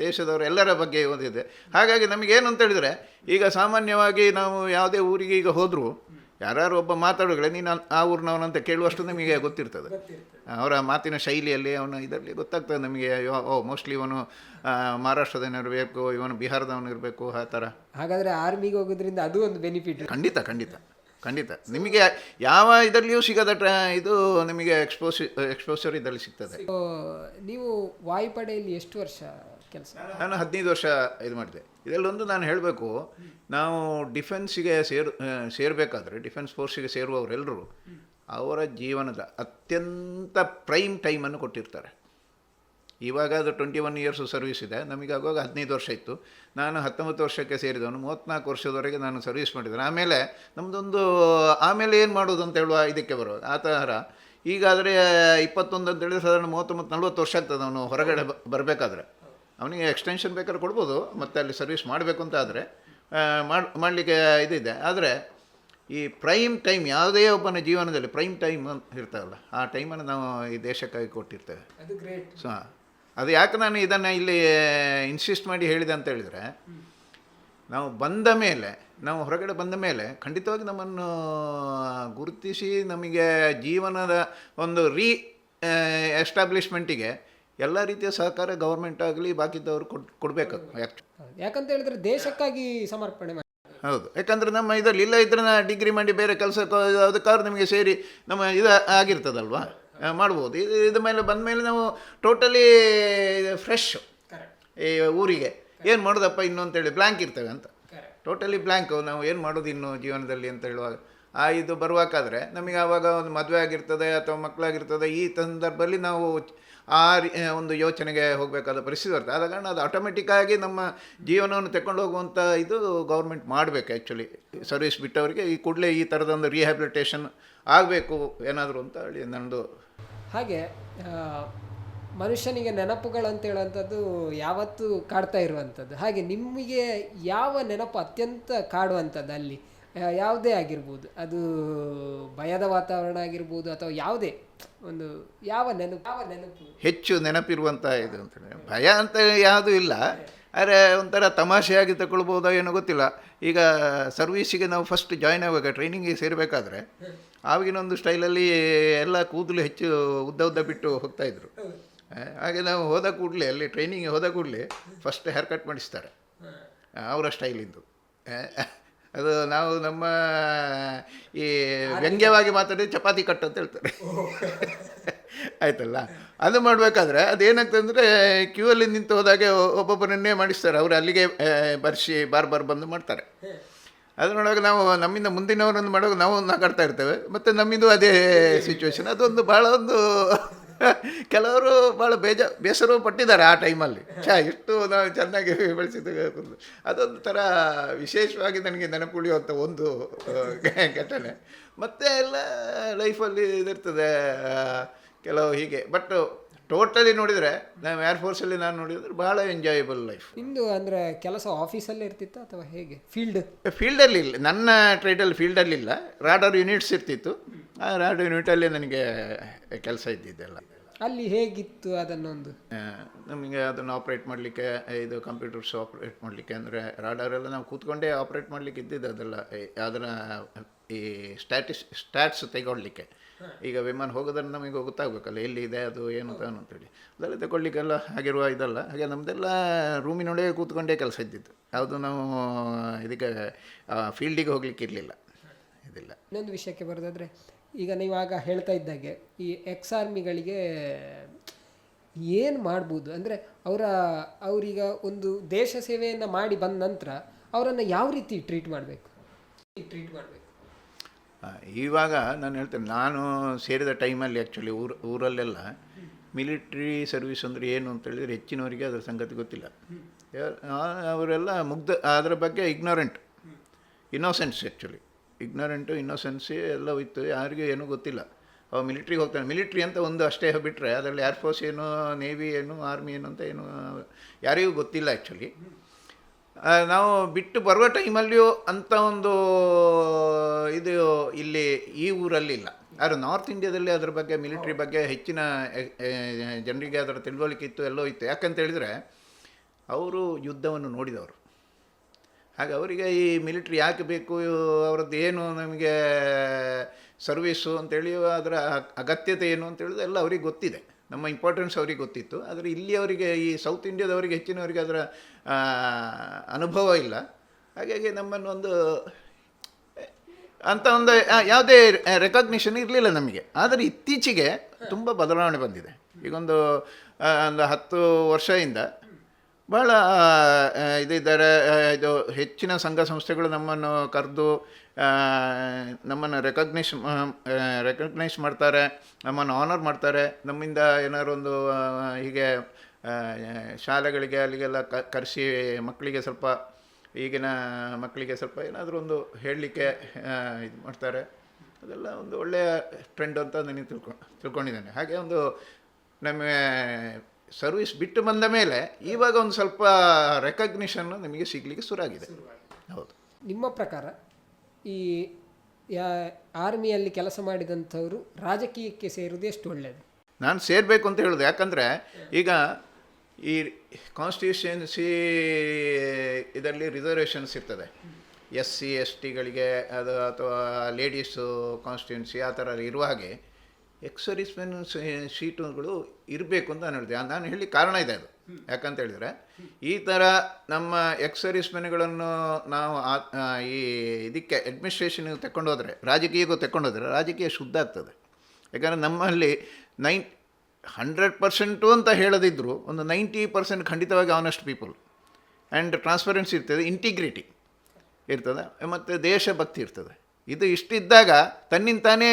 S2: ದೇಶದವರು ಎಲ್ಲರ ಬಗ್ಗೆ ಓದಿದೆ. ಹಾಗಾಗಿ ನಮಗೇನು ಅಂತ ಹೇಳಿದರೆ, ಈಗ ಸಾಮಾನ್ಯವಾಗಿ ನಾವು ಯಾವುದೇ ಊರಿಗೆ ಈಗ ಹೋದರೂ ಯಾರು ಒಬ್ಬ ಮಾತಾಡೋಗಳೇ ನೀನು ಆ ಊರಿನವನಂತ ಕೇಳುವಷ್ಟು ನಮಗೆ ಗೊತ್ತಿರ್ತದೆ. ಅವರ ಮಾತಿನ ಶೈಲಿಯಲ್ಲಿ ಅವನು ಇದರಲ್ಲಿ ಗೊತ್ತಾಗ್ತದೆ ನಮಗೆ. ಮೋಸ್ಟ್ಲಿ ಇವನು ಮಹಾರಾಷ್ಟ್ರದವನಿರಬೇಕು, ಇವನು ಬಿಹಾರದವನು ಇರಬೇಕು, ಆ ಥರ.
S1: ಹಾಗಾದರೆ ಆರ್ಮಿಗೆ ಹೋಗೋದ್ರಿಂದ ಅದು ಒಂದು ಬೆನಿಫಿಟ್.
S2: ಖಂಡಿತ ನಿಮಗೆ ಯಾವ ಇದರಲ್ಲಿಯೂ ಸಿಗದ ಇದು ನಿಮಗೆ ಎಕ್ಸ್ಪೋಸರ್ ಇದರಲ್ಲಿ ಸಿಗ್ತದೆ.
S1: ನೀವು ವಾಯುಪಡೆಯಲ್ಲಿ ಎಷ್ಟು ವರ್ಷ ಕೆಲಸ?
S2: ನಾನು 15 ವರ್ಷ ಇದು ಮಾಡಿದೆ. ಇದರಲ್ಲೊಂದು ನಾನು ಹೇಳಬೇಕು, ನಾವು ಡಿಫೆನ್ಸಿಗೆ ಸೇರಬೇಕಾದ್ರೆ ಡಿಫೆನ್ಸ್ ಫೋರ್ಸಿಗೆ ಸೇರುವವರೆಲ್ಲರೂ ಅವರ ಜೀವನದ ಅತ್ಯಂತ ಪ್ರೈಮ್ ಟೈಮನ್ನು ಕೊಟ್ಟಿರ್ತಾರೆ. ಇವಾಗ ಅದು 21 ಇಯರ್ಸು ಸರ್ವಿಸ್ ಇದೆ. ನಮಗೆ ಆಗುವಾಗ 15 ವರ್ಷ ಇತ್ತು. ನಾನು 19 ವರ್ಷಕ್ಕೆ ಸೇರಿದವನು. 34 ವರ್ಷದವರೆಗೆ ನಾನು ಸರ್ವಿಸ್ ಮಾಡಿದ್ದೇನೆ. ಆಮೇಲೆ ನಮ್ಮದೊಂದು ಆಮೇಲೆ ಏನು ಮಾಡೋದು ಅಂತ ಹೇಳುವ ಇದಕ್ಕೆ ಬರೋದು ಆ ಥರ. ಈಗಾದರೆ 21 ಅಂತ ಹೇಳಿದ್ರೆ ಸಾಧಾರಣ 30-40 ವರ್ಷ ಆಗ್ತದೆ ಅವನು ಹೊರಗಡೆ ಬರಬೇಕಾದ್ರೆ. ಅವನಿಗೆ ಎಕ್ಸ್ಟೆನ್ಷನ್ ಬೇಕಾದ್ರೆ ಕೊಡ್ಬೋದು, ಮತ್ತು ಅಲ್ಲಿ ಸರ್ವಿಸ್ ಮಾಡಬೇಕು ಅಂತ ಆದರೆ ಮಾಡಲಿಕ್ಕೆ ಇದಿದೆ. ಆದರೆ ಈ ಪ್ರೈಮ್ ಟೈಮ್ ಯಾವುದೇ ಒಬ್ಬನ ಜೀವನದಲ್ಲಿ ಪ್ರೈಮ್ ಟೈಮ್ ಅಂತ ಇರ್ತಾವಲ್ಲ, ಆ ಟೈಮನ್ನು ನಾವು ಈ ದೇಶಕ್ಕಾಗಿ ಕೊಟ್ಟಿರ್ತೇವೆ. ಸೊ ಅದು ಯಾಕೆ ನಾನು ಇದನ್ನು ಇಲ್ಲಿ ಇನ್ಸಿಸ್ಟ್ ಮಾಡಿ ಹೇಳಿದೆ ಅಂತ ಹೇಳಿದರೆ, ನಾವು ಬಂದ ಮೇಲೆ, ನಾವು ಹೊರಗಡೆ ಬಂದ ಮೇಲೆ ಖಂಡಿತವಾಗಿ ನಮ್ಮನ್ನು ಗುರುತಿಸಿ ನಮಗೆ ಜೀವನದ ಒಂದು ಎಸ್ಟಾಬ್ಲಿಷ್ಮೆಂಟಿಗೆ ಎಲ್ಲ ರೀತಿಯ ಸಹಕಾರ ಗೌರ್ಮೆಂಟ್ ಆಗಲಿ ಬಾಕಿದವರು ಕೊಡಬೇಕು.
S1: ಯಾಕಂತ ಹೇಳಿದ್ರೆ ದೇಶಕ್ಕಾಗಿ ಸಮರ್ಪಣೆ ಮಾಡಿ.
S2: ಹೌದು, ಯಾಕಂದರೆ ನಮ್ಮ ಇದರಲ್ಲಿ ಇಲ್ಲ ಇದ್ರೆ ಡಿಗ್ರಿ ಮಾಡಿ ಬೇರೆ ಕೆಲಸಕ್ಕೆ ಅದಕ್ಕಾದ್ರೂ ನಿಮಗೆ ಸೇರಿ ನಮ್ಮ ಇದು ಆಗಿರ್ತದಲ್ವ, ಮಾಡ್ಬೋದು. ಇದ ಮೇಲೆ ಬಂದ ಮೇಲೆ ನಾವು ಟೋಟಲಿ ಫ್ರೆಶ್ ಈ ಊರಿಗೆ ಏನು ಮಾಡೋದಪ್ಪ ಇನ್ನು ಅಂತೇಳಿ ಬ್ಲ್ಯಾಂಕ್ ಇರ್ತೇವೆ ಅಂತ, ಟೋಟಲಿ ಬ್ಲ್ಯಾಂಕು. ನಾವು ಏನು ಮಾಡೋದು ಇನ್ನು ಜೀವನದಲ್ಲಿ ಅಂತ ಹೇಳುವಾಗ ಇದು ಬರುವಾಗಾದರೆ ನಮಗೆ ಆವಾಗ ಒಂದು ಮದುವೆ ಆಗಿರ್ತದೆ ಅಥವಾ ಮಕ್ಕಳಾಗಿರ್ತದೆ. ಈ ಸಂದರ್ಭದಲ್ಲಿ ನಾವು ಒಂದು ಯೋಚನೆಗೆ ಹೋಗಬೇಕಾದ ಪರಿಸ್ಥಿತಿ ಬರ್ತದೆ. ಆದ ಕಾರಣ ಅದು ಆಟೋಮೆಟಿಕ್ಕಾಗಿ ನಮ್ಮ ಜೀವನವನ್ನು ತಗೊಂಡು ಹೋಗುವಂಥ ಇದು ಗೌರ್ಮೆಂಟ್ ಮಾಡಬೇಕು. ಆ್ಯಕ್ಚುಲಿ ಸರ್ವಿಸ್ ಬಿಟ್ಟವರಿಗೆ ಈ ಕೂಡಲೇ ಈ ಥರದೊಂದು ರಿಹ್ಯಾಬಿಲಿಟೇಷನ್ ಆಗಬೇಕು ಏನಾದರೂ ಅಂತ ಹೇಳಿ ನನ್ನದು.
S1: ಹಾಗೆ ಮನುಷ್ಯನಿಗೆ ನೆನಪುಗಳು ಅಂತ ಹೇಳುವಂಥದ್ದು ಯಾವತ್ತೂ ಕಾಡ್ತಾ ಇರುವಂಥದ್ದು. ಹಾಗೆ ನಿಮಗೆ ಯಾವ ನೆನಪು ಅತ್ಯಂತ ಕಾಡುವಂಥದ್ದು ಅಲ್ಲಿ? ಯಾವುದೇ ಆಗಿರ್ಬೋದು, ಅದು ಭಯದ ವಾತಾವರಣ ಆಗಿರ್ಬೋದು ಅಥವಾ ಯಾವುದೇ ಒಂದು ಯಾವ ನೆನಪು
S2: ಹೆಚ್ಚು ನೆನಪಿರುವಂಥ ಇದು ಅಂತೇಳಿ ಭಯ ಅಂತ ಯಾವುದೂ ಇಲ್ಲ. ಆದರೆ ಒಂಥರ ತಮಾಷೆಯಾಗಿ ತಗೊಳ್ಬೋದೋ ಏನೋ ಗೊತ್ತಿಲ್ಲ. ಈಗ ಸರ್ವೀಸಿಗೆ ನಾವು ಫಸ್ಟ್ ಜಾಯ್ನ್ ಆಗುವಾಗ ಟ್ರೈನಿಂಗಿಗೆ ಸೇರಬೇಕಾದ್ರೆ ಆವಾಗಿನೊಂದು ಸ್ಟೈಲಲ್ಲಿ ಎಲ್ಲ ಕೂದಲು ಹೆಚ್ಚು ಉದ್ದ ಬಿಟ್ಟು ಹೋಗ್ತಾಯಿದ್ರು. ಹಾಗೆ ನಾವು ಹೋದ ಕೂಡಲೇ ಅಲ್ಲಿ ಟ್ರೈನಿಂಗಿಗೆ ಹೋದ ಕೂಡಲೇ ಫಸ್ಟ್ ಹೇರ್ ಕಟ್ ಮಾಡಿಸ್ತಾರೆ ಅವರ ಸ್ಟೈಲಿಂದು. ಅದು ನಾವು ನಮ್ಮ ಈ ವ್ಯಂಗ್ಯವಾಗಿ ಮಾತಾಡಿದ್ರೆ ಚಪಾತಿ ಕಟ್ ಅಂತ ಹೇಳ್ತಾರೆ ಆಯ್ತಲ್ಲ. ಅದು ಮಾಡಬೇಕಾದ್ರೆ ಅದೇನಾಗ್ತದೆ ಅಂದರೆ ಕ್ಯೂ ಅಲ್ಲಿ ನಿಂತು ಹೋದಾಗೆ ಒಬ್ಬೊಬ್ಬರನ್ನೇ ಮಾಡಿಸ್ತಾರೆ. ಅವರು ಅಲ್ಲಿಗೆ ಬರ್ಸಿ ಬಾರ್ ಬಂದು ಮಾಡ್ತಾರೆ. ಅದು ನೋಡುವಾಗ ನಾವು ನಮ್ಮಿಂದ ಮುಂದಿನವರನ್ನು ಮಾಡುವಾಗ ನಾವು ನಗಾಡ್ತಾ ಇರ್ತೇವೆ, ಮತ್ತು ನಮ್ಮಿಂದು ಅದೇ ಸಿಚುವೇಶನ್. ಅದೊಂದು ಭಾಳ ಒಂದು ಕೆಲವರು ಭಾಳ ಬೇಸರ ಪಟ್ಟಿದ್ದಾರೆ ಆ ಟೈಮಲ್ಲಿ. ಎಷ್ಟು ನಾವು ಚೆನ್ನಾಗಿ ಬೆಳೆಸಿದ್ದು ಅದೊಂದು ಥರ ವಿಶೇಷವಾಗಿ ನನಗೆ ನೆನಪುಳಿಯುವಂಥ ಒಂದು ಘಟನೆ. ಮತ್ತು ಎಲ್ಲ ಲೈಫಲ್ಲಿ ಇದಿರ್ತದೆ ಕೆಲವು ಹೀಗೆ. ಬಟ್ ಟೋಟಲಿ ನೋಡಿದರೆ ನಾವು ಏರ್ಫೋರ್ಸಲ್ಲಿ ನಾನು ನೋಡಿದರೆ ಭಾಳ ಎಂಜಾಯಬಲ್ ಲೈಫ್.
S1: ನಿಮ್ಮದು ಅಂದರೆ ಕೆಲಸ ಆಫೀಸಲ್ಲೇ ಇರ್ತಿತ್ತು ಅಥವಾ ಹೇಗೆ?
S2: ಫೀಲ್ಡಲ್ಲಿ ಇಲ್ಲ, ನನ್ನ ಟ್ರೇಡಲ್ಲಿ ಫೀಲ್ಡಲ್ಲಿಲ್ಲ, ರಾಡರ್ ಯೂನಿಟ್ಸ್ ಇರ್ತಿತ್ತು. ಆ ರಾಡರ್ ಯೂನಿಟಲ್ಲಿ ನನಗೆ ಕೆಲಸ ಇದ್ದಿದ್ದೆಲ್ಲ.
S1: ಅಲ್ಲಿ ಹೇಗಿತ್ತು ಅದನ್ನೊಂದು?
S2: ನಮಗೆ ಅದನ್ನು ಆಪ್ರೇಟ್ ಮಾಡಲಿಕ್ಕೆ, ಇದು ಕಂಪ್ಯೂಟರ್ಸ್ ಆಪ್ರೇಟ್ ಮಾಡಲಿಕ್ಕೆ, ಅಂದರೆ ರಾಡರೆಲ್ಲ ನಾವು ಕೂತ್ಕೊಂಡೇ ಆಪ್ರೇಟ್ ಮಾಡಲಿಕ್ಕೆ ಇದ್ದಿದ್ದು. ಅದೆಲ್ಲ ಅದನ್ನು ಈ ಸ್ಟ್ಯಾಟ್ಸ್ ತೆಗೊಳ್ಳಿಕ್ಕೆ. ಈಗ ವಿಮಾನ ಹೋಗೋದನ್ನು ನಮಗೆ ಗೊತ್ತಾಗಬೇಕಲ್ಲ ಎಲ್ಲಿದೆ ಅದು ಏನು ತಾನು ಅಂತೇಳಿ, ಅದೆಲ್ಲ ತಗೊಳ್ಳಿಕ್ಕೆಲ್ಲ ಆಗಿರುವ ಇದಲ್ಲ. ಹಾಗೆ ನಮ್ಮದೆಲ್ಲ ರೂಮಿನೊಳಗೆ ಕೂತ್ಕೊಂಡೇ ಕೆಲಸ ಇದ್ದಿದ್ದು. ಯಾವುದು ನಾವು ಇದಕ್ಕೆ ಫೀಲ್ಡಿಗೆ ಹೋಗ್ಲಿಕ್ಕೆ ಇರಲಿಲ್ಲ. ಇದಿಲ್ಲ.
S1: ಇನ್ನೊಂದು ವಿಷಯಕ್ಕೆ ಬರೋದಾದರೆ, ಈಗ ನೀವಾಗ ಹೇಳ್ತಾ ಇದ್ದಾಗೆ ಈ ಎಕ್ಸ್ ಆರ್ಮಿಗಳಿಗೆ ಏನು ಮಾಡ್ಬೋದು ಅಂದರೆ ಅವರೀಗ ಒಂದು ದೇಶ ಸೇವೆಯನ್ನು ಮಾಡಿ ಬಂದ ನಂತರ ಅವರನ್ನು ಯಾವ ರೀತಿ ಟ್ರೀಟ್ ಮಾಡಬೇಕು?
S2: ಇವಾಗ ನಾನು ಹೇಳ್ತೇನೆ, ನಾನು ಸೇರಿದ ಟೈಮಲ್ಲಿ ಆ್ಯಕ್ಚುಲಿ ಊರಲ್ಲೆಲ್ಲ ಮಿಲಿಟ್ರಿ ಸರ್ವಿಸ್ ಅಂದರೆ ಏನು ಅಂತೇಳಿದರೆ ಹೆಚ್ಚಿನವರಿಗೆ ಅದರ ಸಂಗತಿ ಗೊತ್ತಿಲ್ಲ. ಅವರೆಲ್ಲ ಅದರ ಬಗ್ಗೆ ಇನ್ನೋಸೆನ್ಸ್ ಆ್ಯಕ್ಚುಲಿ ಇನ್ನೋಸೆನ್ಸಿ ಎಲ್ಲ ಇತ್ತು. ಯಾರಿಗೂ ಏನೂ ಗೊತ್ತಿಲ್ಲ. ಅವ ಮಿಲಿಟ್ರಿಗೆ ಹೋಗ್ತಾನೆ, ಮಿಲಿಟ್ರಿ ಅಂತ ಒಂದು ಅಷ್ಟೇ ಬಿಟ್ಟರೆ ಅದರಲ್ಲಿ ಏರ್ಫೋರ್ಸ್ ಏನು, ನೇವಿ ಏನು, ಆರ್ಮಿ ಏನು ಅಂತ ಏನು ಯಾರಿಗೂ ಗೊತ್ತಿಲ್ಲ ಆ್ಯಕ್ಚುಲಿ. ನಾವು ಬಿಟ್ಟು ಬರುವ ಟೈಮಲ್ಲಿಯೂ ಅಂಥ ಒಂದು ಇದು ಇಲ್ಲಿ ಈ ಊರಲ್ಲಿಲ್ಲ. ಆದರೆ ನಾರ್ತ್ ಇಂಡಿಯಾದಲ್ಲಿ ಅದರ ಬಗ್ಗೆ ಮಿಲಿಟ್ರಿ ಬಗ್ಗೆ ಹೆಚ್ಚಿನ ಜನರಿಗೆ ಅದರ ತಿಳುವಳಿಕೆ ಇತ್ತು, ಎಲ್ಲೋ ಇತ್ತು. ಯಾಕಂತ ಹೇಳಿದರೆ ಅವರು ಯುದ್ಧವನ್ನು ನೋಡಿದವರು. ಹಾಗೆ ಅವರಿಗೆ ಈ ಮಿಲಿಟ್ರಿ ಯಾಕೆ ಬೇಕು, ಅವರದ್ದು ಏನು ನಮಗೆ ಸರ್ವೀಸು ಅಂತೇಳಿ ಅದರ ಅಗತ್ಯತೆ ಏನು ಅಂತೇಳಿದ್ರೆ ಎಲ್ಲ ಅವ್ರಿಗೆ ಗೊತ್ತಿದೆ. ನಮ್ಮ ಇಂಪಾರ್ಟೆನ್ಸ್ ಅವ್ರಿಗೆ ಗೊತ್ತಿತ್ತು. ಆದರೆ ಇಲ್ಲಿಯವರಿಗೆ, ಈ ಸೌತ್ ಇಂಡಿಯಾದವರಿಗೆ ಹೆಚ್ಚಿನವರಿಗೆ ಅದರ ಅನುಭವ ಇಲ್ಲ. ಹಾಗಾಗಿ ನಮ್ಮನ್ನು ಅಂಥ ಒಂದು ಯಾವುದೇ ರೆಕಗ್ನಿಷನ್ ಇರಲಿಲ್ಲ ನಮಗೆ. ಆದರೆ ಇತ್ತೀಚೆಗೆ ತುಂಬ ಬದಲಾವಣೆ ಬಂದಿದೆ. ಈಗೊಂದು 10 ವರ್ಷದಿಂದ ಭಾಳ ಇದಿದ್ದಾರೆ. ಇದು ಹೆಚ್ಚಿನ ಸಂಘ ಸಂಸ್ಥೆಗಳು ನಮ್ಮನ್ನು ಕರೆದು ನಮ್ಮನ್ನು ರೆಕಗ್ನೈಸ್ ಮಾಡ್ತಾರೆ, ನಮ್ಮನ್ನು ಆನರ್ ಮಾಡ್ತಾರೆ. ನಮ್ಮಿಂದ ಏನಾದ್ರು ಒಂದು ಹೀಗೆ ಶಾಲೆಗಳಿಗೆ ಅಲ್ಲಿಗೆಲ್ಲ ಕರೆಸಿ ಮಕ್ಕಳಿಗೆ ಸ್ವಲ್ಪ ಈಗಿನ ಮಕ್ಕಳಿಗೆ ಸ್ವಲ್ಪ ಏನಾದರೂ ಒಂದು ಹೇಳಲಿಕ್ಕೆ ಇದು ಮಾಡ್ತಾರೆ. ಅದೆಲ್ಲ ಒಂದು ಒಳ್ಳೆಯ ಟ್ರೆಂಡ್ ಅಂತ ನನಗೆ ತಿಳ್ಕೊಂಡಿದ್ದೇನೆ. ಹಾಗೆ ಒಂದು ನಮ್ಮ ಸರ್ವಿಸ್ ಬಿಟ್ಟು ಬಂದ ಮೇಲೆ ಇವಾಗ ಒಂದು ಸ್ವಲ್ಪ ರೆಕಗ್ನಿಷನ್ನು ನಿಮಗೆ ಸಿಗಲಿಕ್ಕೆ ಶುರುವಾಗಿದೆ. ಹೌದು.
S1: ನಿಮ್ಮ ಪ್ರಕಾರ ಈ ಆರ್ಮಿಯಲ್ಲಿ ಕೆಲಸ ಮಾಡಿದಂಥವರು ರಾಜಕೀಯಕ್ಕೆ ಸೇರುವುದು ಎಷ್ಟು ಒಳ್ಳೆಯದು?
S2: ನಾನು ಸೇರಬೇಕು ಅಂತ ಹೇಳೋದು. ಯಾಕಂದರೆ ಈಗ ಈ ಕಾನ್ಸ್ಟಿಟ್ಯೂಷನ್ಸಿ ಇದರಲ್ಲಿ ರಿಸರ್ವೇಷನ್ಸ್ ಇರ್ತದೆ, SC STಗಳಿಗೆ ಅದು ಅಥವಾ ಲೇಡೀಸು ಕಾನ್ಸ್ಟಿಟ್ಯೂನ್ಸಿ ಆ ಥರ ಇರುವ ಹಾಗೆ ಎಕ್ಸರ್ವಿಸ್ಮೆನ್ ಸೀಟುಗಳು ಇರಬೇಕು ಅಂತ ನಾನು ಹೇಳಿದೆ. ನಾನು ಹೇಳಿ ಕಾರಣ ಇದೆ ಅದು. ಯಾಕಂತ ಹೇಳಿದರೆ ಈ ಥರ ನಮ್ಮ ಎಕ್ಸರ್ವಿಸ್ಮೆನ್ಗಳನ್ನು ನಾವು ಈ ಇದಕ್ಕೆ ಅಡ್ಮಿನಿಸ್ಟ್ರೇಷನ್ಗೆ ತಗೊಂಡೋದ್ರೆ, ರಾಜಕೀಯಕ್ಕೂ ತಗೊಂಡೋದ್ರೆ ರಾಜಕೀಯ ಶುದ್ಧ ಆಗ್ತದೆ. ಯಾಕಂದರೆ ನಮ್ಮಲ್ಲಿ 100% ಅಂತ ಹೇಳದಿದ್ದರೂ ಒಂದು 90% ಖಂಡಿತವಾಗಿ ಆನೆಸ್ಟ್ ಪೀಪಲ್ ಆ್ಯಂಡ್ ಟ್ರಾನ್ಸ್ಪರೆನ್ಸಿ ಇರ್ತದೆ, ಇಂಟಿಗ್ರಿಟಿ ಇರ್ತದೆ, ಮತ್ತು ದೇಶಭಕ್ತಿ ಇರ್ತದೆ. ಇದು ಇಷ್ಟಿದ್ದಾಗ ತನ್ನಿಂತಾನೇ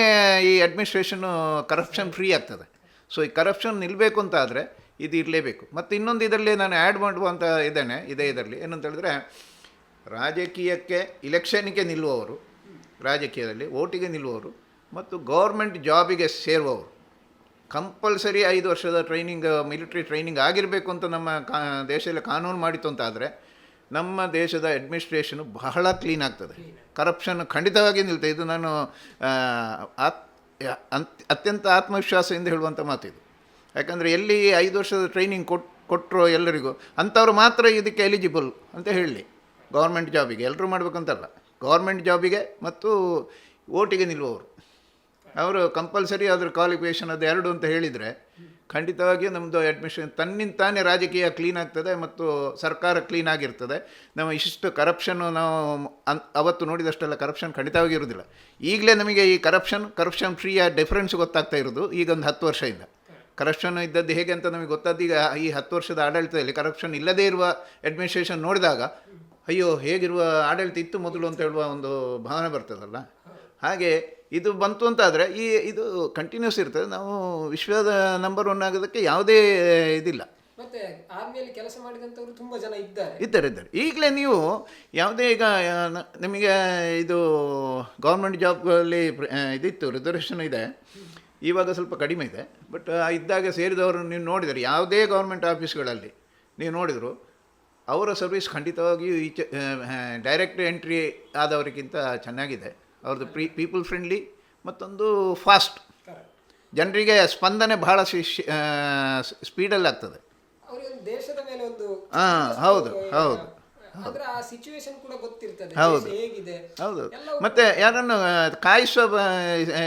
S2: ಈ ಅಡ್ಮಿನಿಸ್ಟ್ರೇಷನ್ನು ಕರಪ್ಷನ್ ಫ್ರೀ ಆಗ್ತದೆ. ಸೊ ಈ ಕರಪ್ಷನ್ ನಿಲ್ಲಬೇಕು ಅಂತ ಆದರೆ ಇದು ಇರಲೇಬೇಕು. ಮತ್ತು ಇನ್ನೊಂದು ಇದರಲ್ಲಿ ನಾನು ಆ್ಯಡ್ ಮಾಡುವಂಥ ಇದರಲ್ಲಿ ಏನಂತ ಹೇಳಿದ್ರೆ, ರಾಜಕೀಯಕ್ಕೆ ಇಲೆಕ್ಷನ್ಗೆ ನಿಲ್ಲುವವರು, ರಾಜಕೀಯದಲ್ಲಿ ಓಟಿಗೆ ನಿಲ್ಲುವವರು ಮತ್ತು ಗೌರ್ಮೆಂಟ್ ಜಾಬಿಗೆ ಸೇರುವವರು ಕಂಪಲ್ಸರಿ 5 ವರ್ಷದ ಟ್ರೈನಿಂಗ್, ಮಿಲಿಟ್ರಿ ಟ್ರೈನಿಂಗ್ ಆಗಿರಬೇಕು ಅಂತ ನಮ್ಮ ದೇಶದಲ್ಲಿ ಕಾನೂನು ಮಾಡಿತು ಅಂತ ಆದರೆ ನಮ್ಮ ದೇಶದ ಅಡ್ಮಿನಿಸ್ಟ್ರೇಷನು ಬಹಳ ಕ್ಲೀನ್ ಆಗ್ತದೆ. ಕರಪ್ಷನ್ ಖಂಡಿತವಾಗಿ ನಿಲ್ತದೆ. ಇದು ನಾನು ಅತ್ಯಂತ ಆತ್ಮವಿಶ್ವಾಸದಿಂದ ಹೇಳುವಂಥ ಮಾತಿದು. ಯಾಕಂದರೆ ಎಲ್ಲಿ 5 ವರ್ಷದ ಟ್ರೈನಿಂಗ್ ಕೊಟ್ಟರು ಎಲ್ಲರಿಗೂ ಅಂಥವ್ರು ಮಾತ್ರ ಇದಕ್ಕೆ ಎಲಿಜಿಬಲ್ ಅಂತ ಹೇಳಲಿ. ಗೌರ್ಮೆಂಟ್ ಜಾಬಿಗೆ ಎಲ್ಲರೂ ಮಾಡಬೇಕಂತಲ್ಲ, ಗೌರ್ಮೆಂಟ್ ಜಾಬಿಗೆ ಮತ್ತು ಓಟಿಗೆ ನಿಲ್ಲುವವರು ಅವರು ಕಂಪಲ್ಸರಿ ಅದ್ರ ಕ್ವಾಲಿಫಿಕೇಷನ್ ಅದು 2 ಅಂತ ಹೇಳಿದರೆ ಖಂಡಿತವಾಗಿಯೂ ನಮ್ಮದು ಅಡ್ಮಿಷನ್ ತನ್ನಿಂತಾನೇ ರಾಜಕೀಯ ಕ್ಲೀನ್ ಆಗ್ತದೆ ಮತ್ತು ಸರ್ಕಾರ ಕ್ಲೀನ್ ಆಗಿರ್ತದೆ. ನಾವು ಇಷ್ಟು ಕರಪ್ಷನ್ನು ನಾವು ಅವತ್ತು ನೋಡಿದಷ್ಟೆಲ್ಲ ಕರಪ್ಷನ್ ಖಂಡಿತವಾಗಿ ಇರೋದಿಲ್ಲ. ಈಗಲೇ ನಮಗೆ ಈ ಕರಪ್ಷನ್ ಫ್ರೀಯ ಡಿಫ್ರೆನ್ಸ್ ಗೊತ್ತಾಗ್ತಾ ಇರೋದು ಈಗ ಒಂದು 10 ವರ್ಷದಿಂದ. ಕರಪ್ಷನ್ ಇದ್ದದ್ದು ಹೇಗೆ ಅಂತ ನಮಗೆ ಗೊತ್ತಾದ ಈಗ ಈ 10 ವರ್ಷದ ಆಡಳಿತದಲ್ಲಿ ಕರಪ್ಷನ್ ಇಲ್ಲದೇ ಇರುವ ಅಡ್ಮಿನಿಸ್ಟ್ರೇಷನ್ ನೋಡಿದಾಗ ಅಯ್ಯೋ ಹೇಗಿರುವ ಆಡಳಿತ ಇತ್ತು ಮೊದಲು ಅಂತ ಹೇಳುವ ಒಂದು ಭಾವನೆ ಬರ್ತದಲ್ಲ. ಹಾಗೆ ಇದು ಬಂತು ಅಂತಾದರೆ ಇದು ಕಂಟಿನ್ಯೂಸ್ ಇರ್ತದೆ. ನಾವು ವಿಶ್ವದ ನಂಬರ್ 1 ಆಗೋದಕ್ಕೆ ಯಾವುದೇ ಇದಿಲ್ಲ.
S1: ಮತ್ತೆ ಆರ್ಮಿಯಲ್ಲಿ ಕೆಲಸ ಮಾಡಿದಂಥವರು ತುಂಬ ಜನ ಇದ್ದಾರೆ.
S2: ಈಗಲೇ ನೀವು ಯಾವುದೇ ಈಗ ನಿಮಗೆ ಇದು ಗೌರ್ಮೆಂಟ್ ಜಾಬಲ್ಲಿ ಇದಿತ್ತು, ರಿಸರ್ವೇಷನ್ ಇದೆ, ಇವಾಗ ಸ್ವಲ್ಪ ಕಡಿಮೆ ಇದೆ. ಬಟ್ ಇದ್ದಾಗ ಸೇರಿದವರು ನೀವು ನೋಡಿದರೆ ಯಾವುದೇ ಗೌರ್ಮೆಂಟ್ ಆಫೀಸ್ಗಳಲ್ಲಿ ನೀವು ನೋಡಿದರು ಅವರ ಸರ್ವಿಸ್ ಖಂಡಿತವಾಗಿಯೂ ಡೈರೆಕ್ಟ್ ಎಂಟ್ರಿ ಆದವರಿಗಿಂತ ಚೆನ್ನಾಗಿದೆ. ಅವ್ರದ್ದು ಪೀಪಲ್ ಫ್ರೆಂಡ್ಲಿ ಮತ್ತೊಂದು ಫಾಸ್ಟ್, ಜನರಿಗೆ ಸ್ಪಂದನೆ ಬಹಳ ಸ್ಪೀಡಲ್ಲಿ ಆಗ್ತದೆ.
S1: ದೇಶದ ಮೇಲೆ ಒಂದು
S2: ಹೌದು ಮತ್ತು ಯಾರನ್ನು ಕಾಯಿಸುವ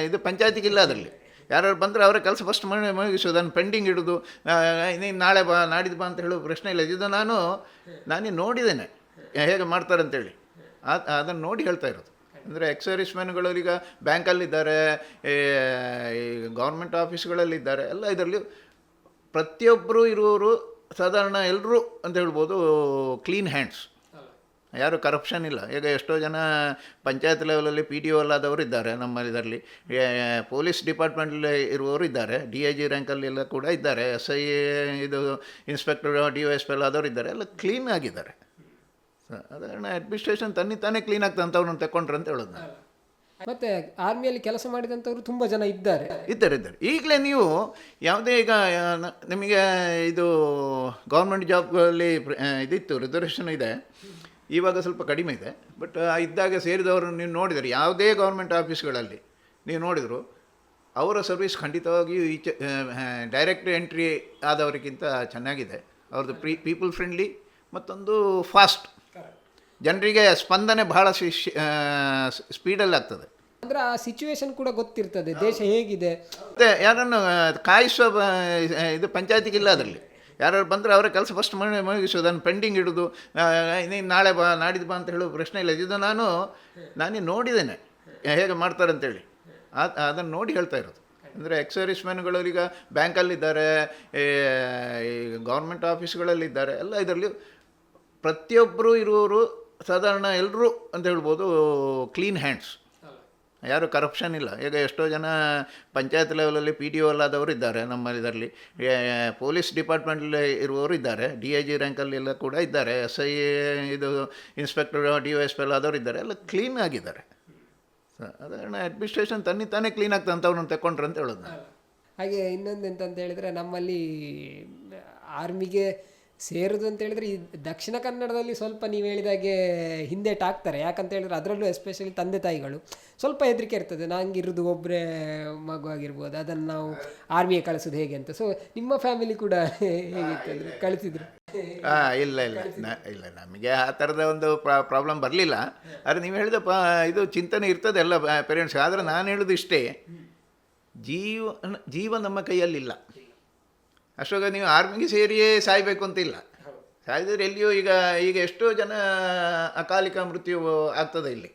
S2: ಇದು ಪಂಚಾಯತಿಗಿಲ್ಲ. ಅದರಲ್ಲಿ ಯಾರು ಬಂದರೆ ಅವರ ಕೆಲಸ ಫಸ್ಟ್ ಮುಗಿಸೋದು, ಅದನ್ನು ಪೆಂಡಿಂಗ್ ಇಡೋದು, ನೀನು ನಾಳೆ ಬಾ ನಾಡಿದ್ದು ಬಾ ಅಂತ ಹೇಳೋ ಪ್ರಶ್ನೆ ಇಲ್ಲ. ಇದು ನಾನೇ ನೋಡಿದ್ದೇನೆ ಹೇಗೆ ಮಾಡ್ತಾರೆ ಅಂತೇಳಿ, ಅದನ್ನು ನೋಡಿ ಹೇಳ್ತಾ ಇರೋದು. ಅಂದರೆ ಎಕ್ಸರ್ವಿಸ್ಮೆನ್ಗಳು ಈಗ ಬ್ಯಾಂಕಲ್ಲಿದ್ದಾರೆ, ಈ ಗೌರ್ಮೆಂಟ್ ಆಫೀಸ್ಗಳಲ್ಲಿದ್ದಾರೆ, ಎಲ್ಲ ಇದರಲ್ಲಿ ಪ್ರತಿಯೊಬ್ಬರು ಇರುವವರು ಸಾಧಾರಣ ಎಲ್ಲರೂ ಅಂತ ಹೇಳ್ಬೋದು ಕ್ಲೀನ್ ಹ್ಯಾಂಡ್ಸ್, ಯಾರು ಕರಪ್ಷನ್ ಇಲ್ಲ. ಈಗ ಎಷ್ಟೋ ಜನ ಪಂಚಾಯತ್ ಲೆವೆಲಲ್ಲಿ PDO ಅಲ್ಲಾದವರು ಇದ್ದಾರೆ, ನಮ್ಮ ಇದರಲ್ಲಿ ಪೊಲೀಸ್ ಡಿಪಾರ್ಟ್ಮೆಂಟಲ್ಲಿ ಇರುವವರು ಇದ್ದಾರೆ, DIG ರ್ಯಾಂಕಲ್ಲೆಲ್ಲ ಕೂಡ ಇದ್ದಾರೆ, SI ಇದು ಇನ್ಸ್ಪೆಕ್ಟರ್ DOSP ಎಲ್ಲ ಆದವರು ಇದ್ದಾರೆ, ಎಲ್ಲ ಕ್ಲೀನ್ ಆಗಿದ್ದಾರೆ. ಅದನ್ನ ಅಡ್ಮಿನಿಸ್ಟ್ರೇಷನ್ ತನ್ನಿತಾನೇ ಕ್ಲೀನ್ ಆಗ್ತದೆ ಅಂತವ್ರನ್ನ ತಗೊಂಡ್ರೆ ಅಂತ ಹೇಳೋದು ನಾನು.
S1: ಮತ್ತೆ ಆರ್ಮಿಯಲ್ಲಿ ಕೆಲಸ ಮಾಡಿದಂಥವ್ರು ತುಂಬ ಜನ ಇದ್ದಾರೆ.
S2: ಈಗಲೇ ನೀವು ಯಾವುದೇ ಈಗ ನಿಮಗೆ ಇದು ಗೌರ್ಮೆಂಟ್ ಜಾಬಲ್ಲಿ ಇದಿತ್ತು, ರಿಸರ್ವೇಷನ್ ಇದೆ, ಇವಾಗ ಸ್ವಲ್ಪ ಕಡಿಮೆ ಇದೆ. ಬಟ್ ಇದ್ದಾಗ ಸೇರಿದವರು ನೀವು ನೋಡಿದರೆ ಯಾವುದೇ ಗೌರ್ಮೆಂಟ್ ಆಫೀಸ್ಗಳಲ್ಲಿ ನೀವು ನೋಡಿದರು ಅವರ ಸರ್ವಿಸ್ ಖಂಡಿತವಾಗಿಯೂ ಡೈರೆಕ್ಟ್ ಎಂಟ್ರಿ ಆದವರಿಗಿಂತ ಚೆನ್ನಾಗಿದೆ. ಅವ್ರದ್ದು ಪೀಪಲ್ ಫ್ರೆಂಡ್ಲಿ ಮತ್ತೊಂದು ಫಾಸ್ಟ್, ಜನರಿಗೆ ಸ್ಪಂದನೆ ಬಹಳ ಸ್ಪೀಡಲ್ಲಿ ಆಗ್ತದೆ.
S1: ಅಂದರೆ ಆ ಸಿಚುವೇಶನ್ ಕೂಡ ಗೊತ್ತಿರ್ತದೆ, ದೇಶ ಹೇಗಿದೆ.
S2: ಮತ್ತು ಯಾರನ್ನು ಕಾಯಿಸುವ ಇದು ಪಂಚಾಯತಿಗಿಲ್ಲ. ಅದರಲ್ಲಿ ಯಾರು ಬಂದರೆ ಅವರ ಕೆಲಸ ಫಸ್ಟ್ ಮುಗಿಸೋದು, ಅದನ್ನು ಪೆಂಡಿಂಗ್ ಇಡೋದು, ನೀನು ನಾಳೆ ಬಾ ನಾಡಿದ್ದು ಬಾ ಅಂತ ಹೇಳೋ ಪ್ರಶ್ನೆ ಇಲ್ಲ. ಇದು ನಾನೇ ನೋಡಿದ್ದೇನೆ ಹೇಗೆ ಮಾಡ್ತಾರೆ ಅಂತೇಳಿ, ಅದನ್ನು ನೋಡಿ ಹೇಳ್ತಾ ಇರೋದು. ಅಂದರೆ ಎಕ್ಸರ್ವಿಸ್ಮೆನ್ಗಳು ಈಗ ಬ್ಯಾಂಕಲ್ಲಿದ್ದಾರೆ, ಈ ಗೌರ್ಮೆಂಟ್ ಆಫೀಸ್ಗಳಲ್ಲಿದ್ದಾರೆ, ಎಲ್ಲ ಇದರಲ್ಲಿ ಪ್ರತಿಯೊಬ್ಬರು ಇರುವವರು ಸಾಧಾರಣ ಎಲ್ಲರೂ ಅಂತ ಹೇಳ್ಬೋದು ಕ್ಲೀನ್ ಹ್ಯಾಂಡ್ಸ್, ಯಾರು ಕರಪ್ಷನ್ ಇಲ್ಲ. ಈಗ ಎಷ್ಟೋ ಜನ ಪಂಚಾಯತ್ ಲೆವೆಲಲ್ಲಿ PDO ಅಲ್ಲಾದವರು ಇದ್ದಾರೆ ನಮ್ಮ ಇದರಲ್ಲಿ, ಪೊಲೀಸ್ ಡಿಪಾರ್ಟ್ಮೆಂಟಲ್ಲಿ ಇರುವವರು ಇದ್ದಾರೆ, DIG ರ್ಯಾಂಕಲ್ಲೆಲ್ಲ ಕೂಡ ಇದ್ದಾರೆ, SI ಇದು ಇನ್ಸ್ಪೆಕ್ಟರ್ DOSP ಎಲ್ಲ ಆದವರು ಇದ್ದಾರೆ, ಎಲ್ಲ ಕ್ಲೀನ್ ಆಗಿದ್ದಾರೆ. ಅದನ್ನು ಅಡ್ಮಿನಿಸ್ಟ್ರೇಷನ್ ತಾನೇ ಕ್ಲೀನ್ ಆಗ್ತದೆ ಅಂಥವ್ರನ್ನ ತಗೊಂಡ್ರೆ ಅಂತ ಹೇಳೋದು ನಾನು.
S1: ಹಾಗೆ ಇನ್ನೊಂದು ಎಂತಂತ ಹೇಳಿದರೆ, ನಮ್ಮಲ್ಲಿ ಆರ್ಮಿಗೆ ಸೇರೋದು ಅಂತ ಹೇಳಿದರೆ ಈ ದಕ್ಷಿಣ ಕನ್ನಡದಲ್ಲಿ ಸ್ವಲ್ಪ ನೀವು ಹೇಳಿದಾಗೆ ಹಿಂದೇಟು ಹಾಕ್ತಾರೆ. ಯಾಕಂತ ಹೇಳಿದ್ರೆ ಅದರಲ್ಲೂ ಎಸ್ಪೆಷಲಿ ತಂದೆ ತಾಯಿಗಳು ಸ್ವಲ್ಪ ಹೆದರಿಕೆ ಇರ್ತದೆ, ನಂಗೆ ಇರೋದು ಒಬ್ಬರೇ ಮಗು ಆಗಿರ್ಬೋದು, ಅದನ್ನು ನಾವು ಆರ್ಮಿಗೆ ಕಳಿಸೋದು ಹೇಗೆ ಅಂತ. ಸೊ ನಿಮ್ಮ ಫ್ಯಾಮಿಲಿ ಕೂಡ ಹೇಗಿತ್ತು ಅಂದರೆ ಕಳಿಸಿದ್ರು?
S2: ಇಲ್ಲ ನಮಗೆ ಆ ಥರದ ಒಂದು ಪ್ರಾಬ್ಲಮ್ ಬರಲಿಲ್ಲ. ಆದರೆ ನೀವು ಹೇಳಿದ ಇದು ಚಿಂತನೆ ಇರ್ತದೆ ಎಲ್ಲ ಪೇರೆಂಟ್ಸ್. ಆದರೆ ನಾನು ಹೇಳೋದು ಇಷ್ಟೇ, ಜೀವ ನಮ್ಮ ಕೈಯಲ್ಲಿಲ್ಲ. ಅಷ್ಟೊಂದು ನೀವು ಆರ್ಮಿಗೆ ಸೇರಿಯೇ ಸಾಯಬೇಕು ಅಂತಿಲ್ಲ. ಸಾಯಿದ್ರೆ ಎಲ್ಲಿಯೋ ಈಗ ಎಷ್ಟೋ ಜನ ಅಕಾಲಿಕ ಮೃತ್ಯು ಆಗ್ತದೆ ಇಲ್ಲಿ.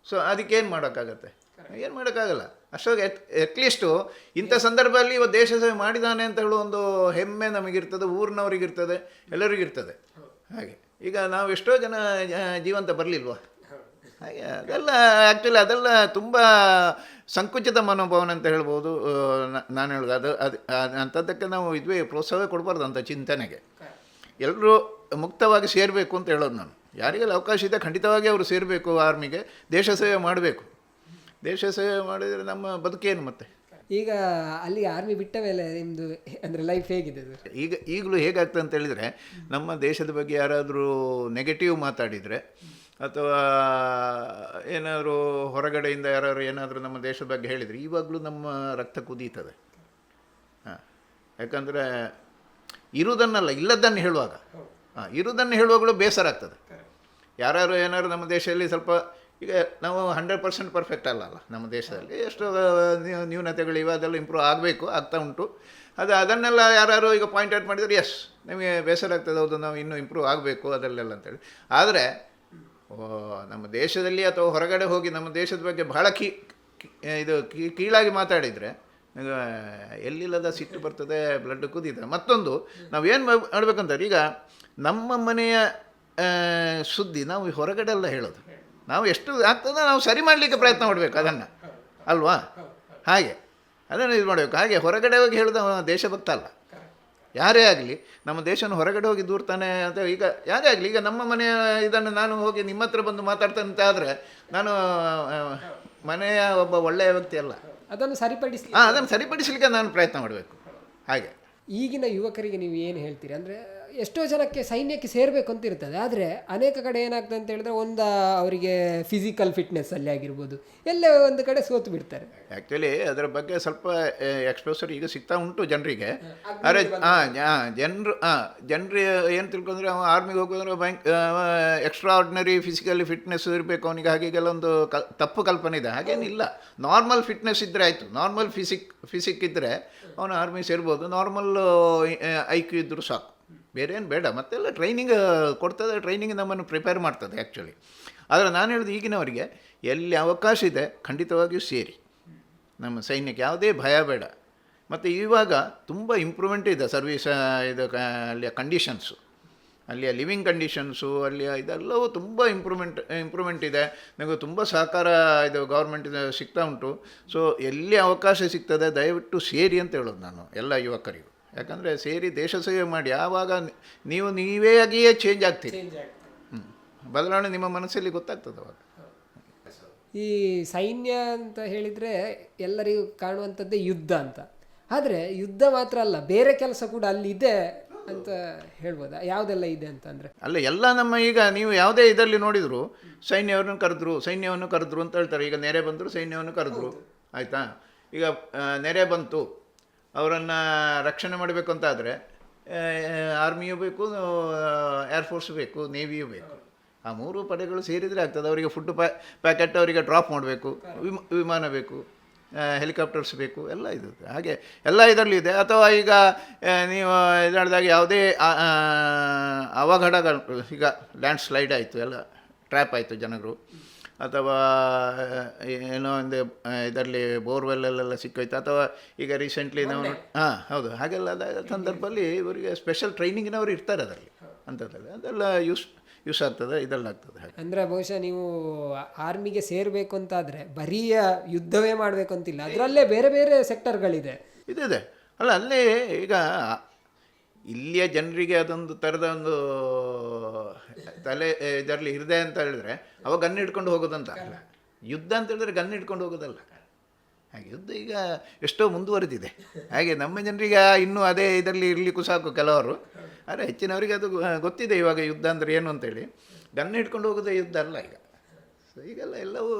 S2: ಸೊ ಅದಕ್ಕೇನು ಮಾಡೋಕ್ಕಾಗತ್ತೆ? ಏನು ಮಾಡೋಕ್ಕಾಗಲ್ಲ. ಅಷ್ಟೊಂದು ಅಟ್ಲೀಸ್ಟು ಇಂಥ ಸಂದರ್ಭದಲ್ಲಿ ಇವತ್ತು ದೇಶ ಸೇವೆ ಮಾಡಿದ್ದಾನೆ ಅಂತ ಹೇಳೋ ಒಂದು ಹೆಮ್ಮೆ ನಮಗಿರ್ತದೆ, ಊರಿನವ್ರಿಗಿರ್ತದೆ, ಎಲ್ಲರಿಗಿರ್ತದೆ. ಹಾಗೆ ಈಗ ನಾವು ಎಷ್ಟೋ ಜನ ಜೀವಂತ ಬರಲಿಲ್ವ? ಹಾಗೆ ಅದೆಲ್ಲ ಆ್ಯಕ್ಚುಲಿ ಅದೆಲ್ಲ ತುಂಬ ಸಂಕುಚಿತ ಮನೋಭಾವನೆ ಅಂತ ಹೇಳ್ಬೋದು. ನಾನು ಹೇಳೋದು ಅದು ಅಂಥದ್ದಕ್ಕೆ ನಾವು ಪ್ರೋತ್ಸಾಹ ಕೊಡಬಾರ್ದು ಅಂಥ ಚಿಂತನೆಗೆ. ಎಲ್ಲರೂ ಮುಕ್ತವಾಗಿ ಸೇರಬೇಕು ಅಂತ ಹೇಳೋದು ನಾನು. ಯಾರಿಗೆಲ್ಲ ಅವಕಾಶ ಇದೆ ಖಂಡಿತವಾಗಿ ಅವರು ಸೇರಬೇಕು ಆರ್ಮಿಗೆ, ದೇಶ ಸೇವೆ ಮಾಡಬೇಕು. ದೇಶ ಸೇವೆ ಮಾಡಿದರೆ ನಮ್ಮ ಬದುಕೇನು ಮತ್ತೆ.
S1: ಈಗ ಅಲ್ಲಿ ಆರ್ಮಿ ಬಿಟ್ಟ ಮೇಲೆ ನಿಮ್ಮದು ಅಂದರೆ ಲೈಫ್ ಹೇಗಿದೆ?
S2: ಈಗಲೂ ಹೇಗಾಗ್ತದೆ ಅಂತ ಹೇಳಿದರೆ, ನಮ್ಮ ದೇಶದ ಬಗ್ಗೆ ಯಾರಾದರೂ ನೆಗೆಟಿವ್ ಮಾತಾಡಿದರೆ ಅಥವಾ ಏನಾದರೂ ಹೊರಗಡೆಯಿಂದ ಯಾರು ಏನಾದರೂ ನಮ್ಮ ದೇಶದ ಬಗ್ಗೆ ಹೇಳಿದರೆ ಇವಾಗಲೂ ನಮ್ಮ ರಕ್ತ ಕುದೀತದೆ. ಯಾಕಂದರೆ ಇರುವುದನ್ನಲ್ಲ ಇಲ್ಲದನ್ನು ಹೇಳುವಾಗ, ಇರುವುದನ್ನು ಹೇಳುವಾಗಲೂ ಬೇಸರ ಆಗ್ತದೆ. ಯಾರು ಏನಾದ್ರು ನಮ್ಮ ದೇಶದಲ್ಲಿ ಸ್ವಲ್ಪ, ಈಗ ನಾವು 100% ಪರ್ಫೆಕ್ಟ್ ಅಲ್ಲ ನಮ್ಮ ದೇಶದಲ್ಲಿ, ಎಷ್ಟೋ ನ್ಯೂನತೆಗಳಿವೆ, ಅದೆಲ್ಲ ಇಂಪ್ರೂವ್ ಆಗಬೇಕು, ಆಗ್ತಾ ಉಂಟು. ಅದನ್ನೆಲ್ಲ ಯಾರು ಈಗ ಪಾಯಿಂಟ್ ಔಟ್ ಮಾಡಿದರೆ ಎಸ್ ನಮಗೆ ಬೇಸರ ಆಗ್ತದೆ, ಹೌದು ನಾವು ಇನ್ನೂ ಇಂಪ್ರೂವ್ ಆಗಬೇಕು ಅದರಲ್ಲೆಲ್ಲ ಅಂತೇಳಿ. ಆದರೆ ನಮ್ಮ ದೇಶದಲ್ಲಿ ಅಥವಾ ಹೊರಗಡೆ ಹೋಗಿ ನಮ್ಮ ದೇಶದ ಬಗ್ಗೆ ಬಹಳ ಕೀಳಾಗಿ ಮಾತಾಡಿದರೆ ಎಲ್ಲಿಲ್ಲದ ಸಿಟ್ಟು ಬರ್ತದೆ, ಬ್ಲಡ್ ಕುದೀತದೆ. ಮತ್ತೊಂದು ನಾವೇನು ಮಾಡಬೇಕಂತಾರೆ, ಈಗ ನಮ್ಮ ಮನೆಯ ಸುದ್ದಿ ನಾವು ಹೊರಗಡೆ ಎಲ್ಲ ಹೇಳೋದು, ನಾವು ಎಷ್ಟು ಆಗ್ತದೆ ನಾವು ಸರಿ ಮಾಡಲಿಕ್ಕೆ ಪ್ರಯತ್ನ ಮಾಡಬೇಕು ಅದನ್ನು, ಅಲ್ವಾ? ಹಾಗೆ ಅದನ್ನು ಇದು ಮಾಡಬೇಕು. ಹಾಗೆ ಹೊರಗಡೆ ಹೋಗಿ ಹೇಳೋದು ದೇಶಭಕ್ತ ಅಲ್ಲ. ಯಾರೇ ಆಗಲಿ ನಮ್ಮ ದೇಶನ ಹೊರಗಡೆ ಹೋಗಿ ದೂರ್ತಾನೆ ಅಂತ, ಈಗ ಯಾರೇ ಆಗಲಿ, ಈಗ ನಮ್ಮ ಮನೆಯ ಇದನ್ನು ನಾನು ಹೋಗಿ ನಿಮ್ಮ ಹತ್ರ ಬಂದು ಮಾತಾಡ್ತಾನೆ ಅಂತ ಆದರೆ ನಾನು ಮನೆಯ ಒಬ್ಬ ಒಳ್ಳೆಯ ವ್ಯಕ್ತಿ ಅಲ್ಲ.
S1: ಅದನ್ನು
S2: ಸರಿಪಡಿಸಲಿಕ್ಕೆ ನಾನು ಪ್ರಯತ್ನ ಮಾಡಬೇಕು. ಹಾಗೆ
S1: ಈಗಿನ ಯುವಕರಿಗೆ ನೀವು ಏನು ಹೇಳ್ತೀರಿ? ಅಂದರೆ ಎಷ್ಟೋ ಜನಕ್ಕೆ ಸೈನ್ಯಕ್ಕೆ ಸೇರಬೇಕು ಅಂತ ಇರ್ತದೆ, ಆದರೆ ಅನೇಕ ಕಡೆ ಏನಾಗ್ತದೆ ಅಂತ ಹೇಳಿದ್ರೆ, ಅವರಿಗೆ ಫಿಸಿಕಲ್ ಫಿಟ್ನೆಸ್ಸಲ್ಲಿ ಆಗಿರ್ಬೋದು, ಎಲ್ಲೇ ಒಂದು ಕಡೆ ಸೋತು ಬಿಡ್ತಾರೆ.
S2: ಆ್ಯಕ್ಚುಲಿ ಅದರ ಬಗ್ಗೆ ಸ್ವಲ್ಪ ಎಕ್ಸ್ಪೋಸರ್ ಈಗ ಸಿಗ್ತಾ ಉಂಟು ಜನರಿಗೆ. ಆದರೆ ಜನರು ಏನು ತಿಳ್ಕೊಂಡ್ರೆ, ಅವ ಆರ್ಮಿಗೆ ಹೋಗೋದ್ರೆ ಎಕ್ಸ್ಟ್ರಾ ಆರ್ಡಿನರಿ ಫಿಸಿಕಲಿ ಫಿಟ್ನೆಸ್ ಇರಬೇಕು ಅವನಿಗೆ, ಹಾಗೆಲ್ಲ ಒಂದು ತಪ್ಪು ಕಲ್ಪನೆ ಇದೆ. ಹಾಗೇನಿಲ್ಲ. ನಾರ್ಮಲ್ ಫಿಟ್ನೆಸ್ ಇದ್ದರೆ ಆಯಿತು, ನಾರ್ಮಲ್ ಫಿಸಿಕ್ ಇದ್ದರೆ ಅವನು ಆರ್ಮಿ ಸೇರ್ಬೋದು. ನಾರ್ಮಲ್ IQ ಇದ್ದರೂ ಸಾಕು, ಬೇರೆ ಏನು ಬೇಡ. ಮತ್ತೆಲ್ಲ ಟ್ರೈನಿಂಗ್ ಕೊಡ್ತದೆ, ಟ್ರೈನಿಂಗ್ ನಮ್ಮನ್ನು ಪ್ರಿಪೇರ್ ಮಾಡ್ತದೆ ಆ್ಯಕ್ಚುಲಿ. ಆದರೆ ನಾನು ಹೇಳೋದು ಈಗಿನವರಿಗೆ ಎಲ್ಲಿ ಅವಕಾಶ ಇದೆ ಖಂಡಿತವಾಗಿಯೂ ಸೇರಿ ನಮ್ಮ ಸೈನ್ಯಕ್ಕೆ, ಯಾವುದೇ ಭಯ ಬೇಡ. ಮತ್ತು ಇವಾಗ ತುಂಬ ಇಂಪ್ರೂವ್ಮೆಂಟ್ ಇದೆ ಸರ್ವೀಸ್, ಅಲ್ಲಿಯ ಕಂಡೀಷನ್ಸು, ಅಲ್ಲಿಯ ಲಿವಿಂಗ್ ಕಂಡೀಷನ್ಸು, ಅಲ್ಲಿಯ ಇದೆಲ್ಲವೂ ತುಂಬ ಇಂಪ್ರೂವ್ಮೆಂಟ್ ಇದೆ. ನನಗೆ ತುಂಬ ಸಹಕಾರ ಇದು ಗೌರ್ಮೆಂಟ್ ಸಿಗ್ತಾ ಉಂಟು. ಸೊ ಎಲ್ಲಿ ಅವಕಾಶ ಸಿಗ್ತದೆ ದಯವಿಟ್ಟು ಸೇರಿ ಅಂತ ಹೇಳೋದು ನಾನು ಎಲ್ಲ ಯುವಕರಿಗೂ. ಯಾಕಂದರೆ ಸೇರಿ ದೇಶ ಸೇವೆ ಮಾಡಿ, ಆವಾಗ ನೀವೇ ಆಗಿಯೇ ಚೇಂಜ್ ಆಗ್ತೀರಿ. ಬದಲಾವಣೆ ನಿಮ್ಮ ಮನಸ್ಸಲ್ಲಿ ಗೊತ್ತಾಗ್ತದೆ ಅವಾಗ.
S1: ಈ ಸೈನ್ಯ ಅಂತ ಹೇಳಿದರೆ ಎಲ್ಲರಿಗೂ ಕಾಣುವಂಥದ್ದೇ ಯುದ್ಧ ಅಂತ. ಆದರೆ ಯುದ್ಧ ಮಾತ್ರ ಅಲ್ಲ, ಬೇರೆ ಕೆಲಸ ಕೂಡ ಅಲ್ಲಿ ಇದೆ ಅಂತ ಹೇಳ್ಬೋದಾ? ಯಾವುದೆಲ್ಲ ಇದೆ ಅಂತಂದರೆ
S2: ಅಲ್ಲ, ಎಲ್ಲ ನಮ್ಮ ಈಗ ನೀವು ಯಾವುದೇ ಇದರಲ್ಲಿ ನೋಡಿದ್ರು ಸೈನ್ಯವನ್ನು ಕರೆದ್ರು ಅಂತ ಹೇಳ್ತಾರೆ. ಈಗ ನೆರೆ ಬಂದರು ಸೈನ್ಯವನ್ನು ಕರೆದ್ರು, ಆಯಿತಾ? ಈಗ ನೆರೆ ಬಂತು, ಅವರನ್ನು ರಕ್ಷಣೆ ಮಾಡಬೇಕು ಅಂತ ಆದರೆ ಆರ್ಮಿಯೂ ಬೇಕು, ಏರ್ಫೋರ್ಸು ಬೇಕು, ನೇವಿಯೂ ಬೇಕು. ಆ ಮೂರು ಪಡೆಗಳು ಸೇರಿದರೆ ಆಗ್ತದೆ. ಅವರಿಗೆ ಫುಡ್ ಪ್ಯಾಕೆಟ್ ಅವರಿಗೆ ಡ್ರಾಪ್ ಮಾಡಬೇಕು, ವಿಮಾನ ಬೇಕು, ಹೆಲಿಕಾಪ್ಟರ್ಸ್ ಬೇಕು, ಎಲ್ಲ ಇದು ಹಾಗೆ ಎಲ್ಲ ಇದರಲ್ಲಿ ಇದೆ. ಅಥವಾ ಈಗ ನೀವು ಹೇಳಿದಾಗ ಯಾವುದೇ ಅವಘಡಗಳು, ಈಗ ಲ್ಯಾಂಡ್ ಸ್ಲೈಡ್ ಆಯಿತು, ಎಲ್ಲ ಟ್ರ್ಯಾಪ್ ಆಯಿತು ಜನರು, ಅಥವಾ ಏನೋ ಒಂದು ಇದರಲ್ಲಿ ಬೋರ್ವೆಲ್ಲೆಲ್ಲ ಸಿಕ್ಕೋಯ್ತು, ಅಥವಾ ಈಗ ರೀಸೆಂಟ್ಲಿ ನಾವು ಹೌದು ಹಾಗೆಲ್ಲ ಸಂದರ್ಭದಲ್ಲಿ ಇವರಿಗೆ ಸ್ಪೆಷಲ್ ಟ್ರೈನಿಂಗಿನವರು ಇರ್ತಾರೆ ಅದರಲ್ಲಿ ಅಂಥದ್ದಲ್ಲಿ. ಅದೆಲ್ಲ ಯೂಸ್ ಆಗ್ತದೆ, ಇದೆಲ್ಲ ಆಗ್ತದೆ. ಹಾಗೆ
S1: ಅಂದರೆ ಬಹುಶಃ ನೀವು ಆರ್ಮಿಗೆ ಸೇರಬೇಕು ಅಂತಾದರೆ ಬರೀ ಯುದ್ಧವೇ ಮಾಡಬೇಕು ಅಂತಿಲ್ಲ, ಅದರಲ್ಲೇ ಬೇರೆ ಬೇರೆ ಸೆಕ್ಟರ್ಗಳಿದೆ.
S2: ಇದೆ ಅಲ್ಲ, ಅಲ್ಲೇ ಈಗ ಇಲ್ಲಿಯ ಜನರಿಗೆ ಅದೊಂದು ಥರದ ಒಂದು ತಲೆ ಇದರಲ್ಲಿ ಇರದೆ ಅಂತ ಹೇಳಿದ್ರೆ ಅವಾಗ ಗನ್ ಹಿಡ್ಕೊಂಡು ಹೋಗೋದಂತ ಅಲ್ಲ. ಯುದ್ಧ ಅಂತ ಹೇಳಿದ್ರೆ ಗನ್ ಹಿಡ್ಕೊಂಡು ಹೋಗೋದಲ್ಲ. ಹಾಗೆ ಯುದ್ಧ ಈಗ ಎಷ್ಟೋ ಮುಂದುವರೆದಿದೆ. ಹಾಗೆ ನಮ್ಮ ಜನರಿಗೆ ಇನ್ನೂ ಅದೇ ಇದರಲ್ಲಿ ಇರಲಿಕ್ಕೂ ಸಾಕು ಕೆಲವರು. ಆದರೆ ಹೆಚ್ಚಿನವರಿಗೆ ಅದು ಗೊತ್ತಿದೆ ಇವಾಗ ಯುದ್ಧ ಅಂದರೆ ಏನು ಅಂತೇಳಿ. ಗನ್ ಹಿಡ್ಕೊಂಡು ಹೋಗೋದೇ ಯುದ್ಧ ಅಲ್ಲ ಈಗ. ಸೊ ಈಗೆಲ್ಲ ಎಲ್ಲವೂ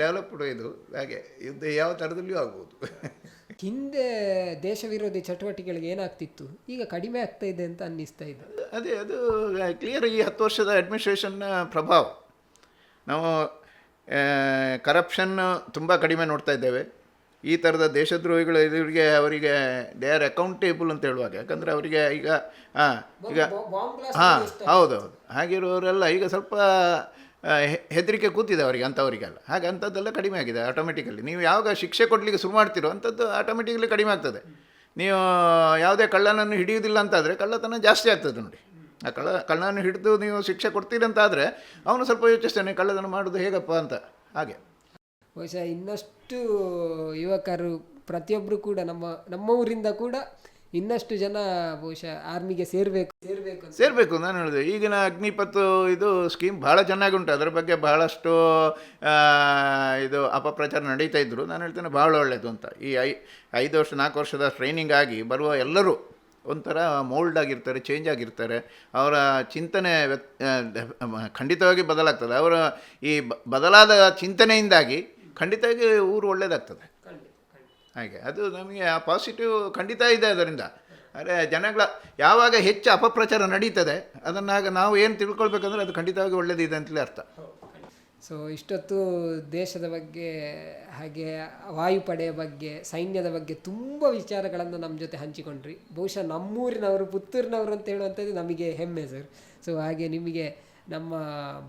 S2: ಡೆವಲಪ್ಡ್ ಇದು. ಹಾಗೆ ಯುದ್ಧ ಯಾವ ಥರದಲ್ಲಿಯೂ ಆಗ್ಬೋದು.
S1: ಹಿಂದೆ ದೇಶ ವಿರೋಧಿ ಚಟುವಟಿಕೆಗಳಿಗೆ ಏನಾಗ್ತಿತ್ತು, ಈಗ ಕಡಿಮೆ ಆಗ್ತಾ ಇದೆ ಅಂತ ಅನ್ನಿಸ್ತಾ ಇದೆ.
S2: ಅದೇ ಅದು ಕ್ಲಿಯರ್. ಈ 10 ವರ್ಷದ ಅಡ್ಮಿನಿಸ್ಟ್ರೇಷನ್ನ ಪ್ರಭಾವ. ನಾವು ಕರಪ್ಷನ್ ತುಂಬ ಕಡಿಮೆ ನೋಡ್ತಾ ಇದ್ದೇವೆ. ಈ ಥರದ ದೇಶದ್ರೋಹಿಗಳು ಇವರಿಗೆ ಅವರಿಗೆ ದೇ ಆರ್ ಅಕೌಂಟೇಬಲ್ ಅಂತ ಹೇಳುವಾಗ, ಯಾಕಂದರೆ ಅವರಿಗೆ ಈಗ ಈಗ ಹೌದೌದು ಹಾಗಿರುವವರೆಲ್ಲ ಈಗ ಸ್ವಲ್ಪ ಹೆದರಿಕೆ ಕೂತಿದೆ ಅವರಿಗೆ, ಅಂಥವರಿಗೆಲ್ಲ. ಹಾಗೆ ಅಂಥದ್ದೆಲ್ಲ ಕಡಿಮೆ ಆಗಿದೆ ಆಟೋಮೆಟಿಕಲಿ. ನೀವು ಯಾವಾಗ ಶಿಕ್ಷೆ ಕೊಡಲಿಕ್ಕೆ ಶುರು ಮಾಡ್ತೀರೋ ಅಂಥದ್ದು ಆಟೋಮೆಟಿಕಲಿ ಕಡಿಮೆ ಆಗ್ತದೆ. ನೀವು ಯಾವುದೇ ಕಳ್ಳನನ್ನು ಹಿಡಿಯುವುದಿಲ್ಲ ಅಂತಾದರೆ ಕಳ್ಳತನ ಜಾಸ್ತಿ ಆಗ್ತದೆ ನೋಡಿ. ಆ ಕಳ್ಳನನ್ನು ಹಿಡಿದು ನೀವು ಶಿಕ್ಷೆ ಕೊಡ್ತೀರಂತಾದರೆ ಅವನು ಸ್ವಲ್ಪ ಯೋಚಿಸ್ತಾನೆ ಕಳ್ಳತನ ಮಾಡೋದು ಹೇಗಪ್ಪ ಅಂತ. ಹಾಗೆ
S1: ಬಹುಶಃ ಇನ್ನಷ್ಟು ಯುವಕರು ಪ್ರತಿಯೊಬ್ಬರು ಕೂಡ ನಮ್ಮ ಊರಿಂದ ಕೂಡ ಇನ್ನಷ್ಟು ಜನ ಬಹುಶಃ ಆರ್ಮಿಗೆ ಸೇರಬೇಕು.
S2: ನಾನು ಹೇಳಿದೆ ಈಗಿನ ಅಗ್ನಿಪಥ್ ಇದು ಸ್ಕೀಮ್ ಭಾಳ ಚೆನ್ನಾಗಿ ಉಂಟು. ಅದರ ಬಗ್ಗೆ ಬಹಳಷ್ಟು ಇದು ಅಪಪ್ರಚಾರ ನಡೀತಾ ಇದ್ದರು. ನಾನು ಹೇಳ್ತೇನೆ ಭಾಳ ಒಳ್ಳೆಯದು ಅಂತ. ಈ 5 ವರ್ಷ 4 ವರ್ಷದ ಟ್ರೈನಿಂಗ್ ಆಗಿ ಬರುವ ಎಲ್ಲರೂ ಒಂಥರ ಮೋಲ್ಡ್ ಆಗಿರ್ತಾರೆ, ಚೇಂಜ್ ಆಗಿರ್ತಾರೆ. ಅವರ ಚಿಂತನೆ ಖಂಡಿತವಾಗಿ ಬದಲಾಗ್ತದೆ. ಅವರ ಈ ಬದಲಾದ ಚಿಂತನೆಯಿಂದಾಗಿ ಖಂಡಿತವಾಗಿ ಊರು ಒಳ್ಳೆಯದಾಗ್ತದೆ. ಹಾಗೆ ಅದು ನಮಗೆ ಆ ಪಾಸಿಟಿವ್ ಖಂಡಿತ ಇದೆ ಅದರಿಂದ. ಆದರೆ ಜನಗಳ ಯಾವಾಗ ಹೆಚ್ಚು ಅಪಪ್ರಚಾರ ನಡೀತದೆ ಅದನ್ನಾಗ ನಾವು ಏನು ತಿಳ್ಕೊಳ್ಬೇಕಂದ್ರೆ ಅದು ಖಂಡಿತವಾಗಿ ಒಳ್ಳೆಯದಿದೆ ಅಂತಲೇ ಅರ್ಥ.
S1: ಸೊ ಇಷ್ಟೊತ್ತು ದೇಶದ ಬಗ್ಗೆ, ಹಾಗೆ ವಾಯುಪಡೆಯ ಬಗ್ಗೆ, ಸೈನ್ಯದ ಬಗ್ಗೆ ತುಂಬ ವಿಚಾರಗಳನ್ನು ನಮ್ಮ ಜೊತೆ ಹಂಚಿಕೊಂಡ್ರಿ. ಬಹುಶಃ ನಮ್ಮೂರಿನವರು, ಪುತ್ತೂರಿನವರು ಅಂತ ಹೇಳುವಂಥದ್ದು ನಮಗೆ ಹೆಮ್ಮೆ ಸರ್. ಸೊ ಹಾಗೆ ನಿಮಗೆ ನಮ್ಮ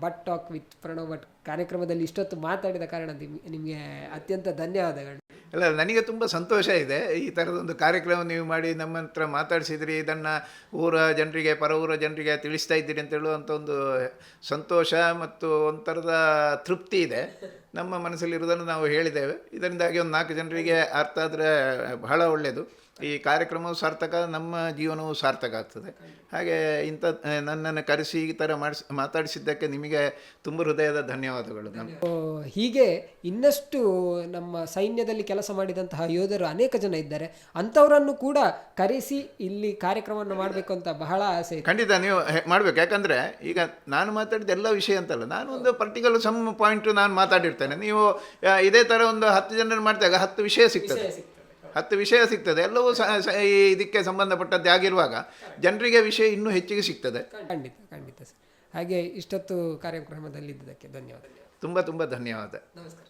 S1: ಬಟ್ ಟಾಕ್ ವಿತ್ ಪ್ರಣವ್ ಭಟ್ ಕಾರ್ಯಕ್ರಮದಲ್ಲಿ ಇಷ್ಟೊತ್ತು ಮಾತಾಡಿದ ಕಾರಣ ನಿಮಗೆ ಅತ್ಯಂತ ಧನ್ಯವಾದಗಳು.
S2: ಅಲ್ಲ, ನನಗೆ ತುಂಬ ಸಂತೋಷ ಇದೆ. ಈ ಥರದೊಂದು ಕಾರ್ಯಕ್ರಮ ನೀವು ಮಾಡಿ ನಮ್ಮ ಹತ್ರ ಮಾತಾಡಿಸಿದ್ರಿ, ಇದನ್ನು ಊರ ಜನರಿಗೆ, ಪರ ಊರ ಜನರಿಗೆ ತಿಳಿಸ್ತಾ ಇದ್ದೀರಿ ಅಂತ ಹೇಳುವಂಥ ಒಂದು ಸಂತೋಷ ಮತ್ತು ಒಂಥರದ ತೃಪ್ತಿ ಇದೆ. ನಮ್ಮ ಮನಸ್ಸಲ್ಲಿರೋದನ್ನು ನಾವು ಹೇಳಿದ್ದೇವೆ. ಇದರಿಂದಾಗಿ ಒಂದು 4 ಜನರಿಗೆ ಅರ್ಥ ಆದರೆ ಬಹಳ ಒಳ್ಳೆಯದು. ಈ ಕಾರ್ಯಕ್ರಮವು ಸಾರ್ಥಕ, ನಮ್ಮ ಜೀವನವೂ ಸಾರ್ಥಕ ಆಗ್ತದೆ. ಹಾಗೆ ಇಂಥ ನನ್ನನ್ನು ಕರೆಸಿ ಈ ಥರ ಮಾತಾಡಿಸಿದ್ದಕ್ಕೆ ನಿಮಗೆ ತುಂಬ ಹೃದಯದ ಧನ್ಯವಾದಗಳು.
S1: ಹೀಗೆ ಇನ್ನಷ್ಟು ನಮ್ಮ ಸೈನ್ಯದಲ್ಲಿ ಕೆಲಸ ಮಾಡಿದಂತಹ ಯೋಧರು ಅನೇಕ ಜನ ಇದ್ದಾರೆ. ಅಂಥವರನ್ನು ಕೂಡ ಕರೆಸಿ ಇಲ್ಲಿ ಕಾರ್ಯಕ್ರಮವನ್ನು ಮಾಡಬೇಕು ಅಂತ ಬಹಳ ಆಸೆ.
S2: ಖಂಡಿತ ನೀವು ಮಾಡಬೇಕು. ಯಾಕಂದರೆ ಈಗ ನಾನು ಮಾತಾಡಿದ ಎಲ್ಲ ವಿಷಯ ಅಂತಲ್ಲ, ನಾನು ಒಂದು ಪರ್ಟಿಕ್ಯುಲರ್ ಸಮ್ ಪಾಯಿಂಟು ನಾನು ಮಾತಾಡಿರ್ತೇನೆ. ನೀವು ಇದೇ ಥರ ಒಂದು 10 ಜನರು ಮಾಡಿದಾಗ 10 ವಿಷಯ ಸಿಗ್ತದೆ. 10 ವಿಷಯ ಸಿಗ್ತದೆ. ಎಲ್ಲವೂ ಇದಕ್ಕೆ ಸಂಬಂಧಪಟ್ಟದ್ದೇ ಆಗಿರುವಾಗ ಜನರಿಗೆ ವಿಷಯ ಇನ್ನೂ ಹೆಚ್ಚಿಗೆ ಸಿಗ್ತದೆ.
S1: ಖಂಡಿತ ಸರ್. ಹಾಗೆ ಇಷ್ಟೊತ್ತು ಕಾರ್ಯಕ್ರಮದಲ್ಲಿದ್ದಕ್ಕೆ ಧನ್ಯವಾದ.
S2: ತುಂಬ ಧನ್ಯವಾದ.
S1: ನಮಸ್ಕಾರ.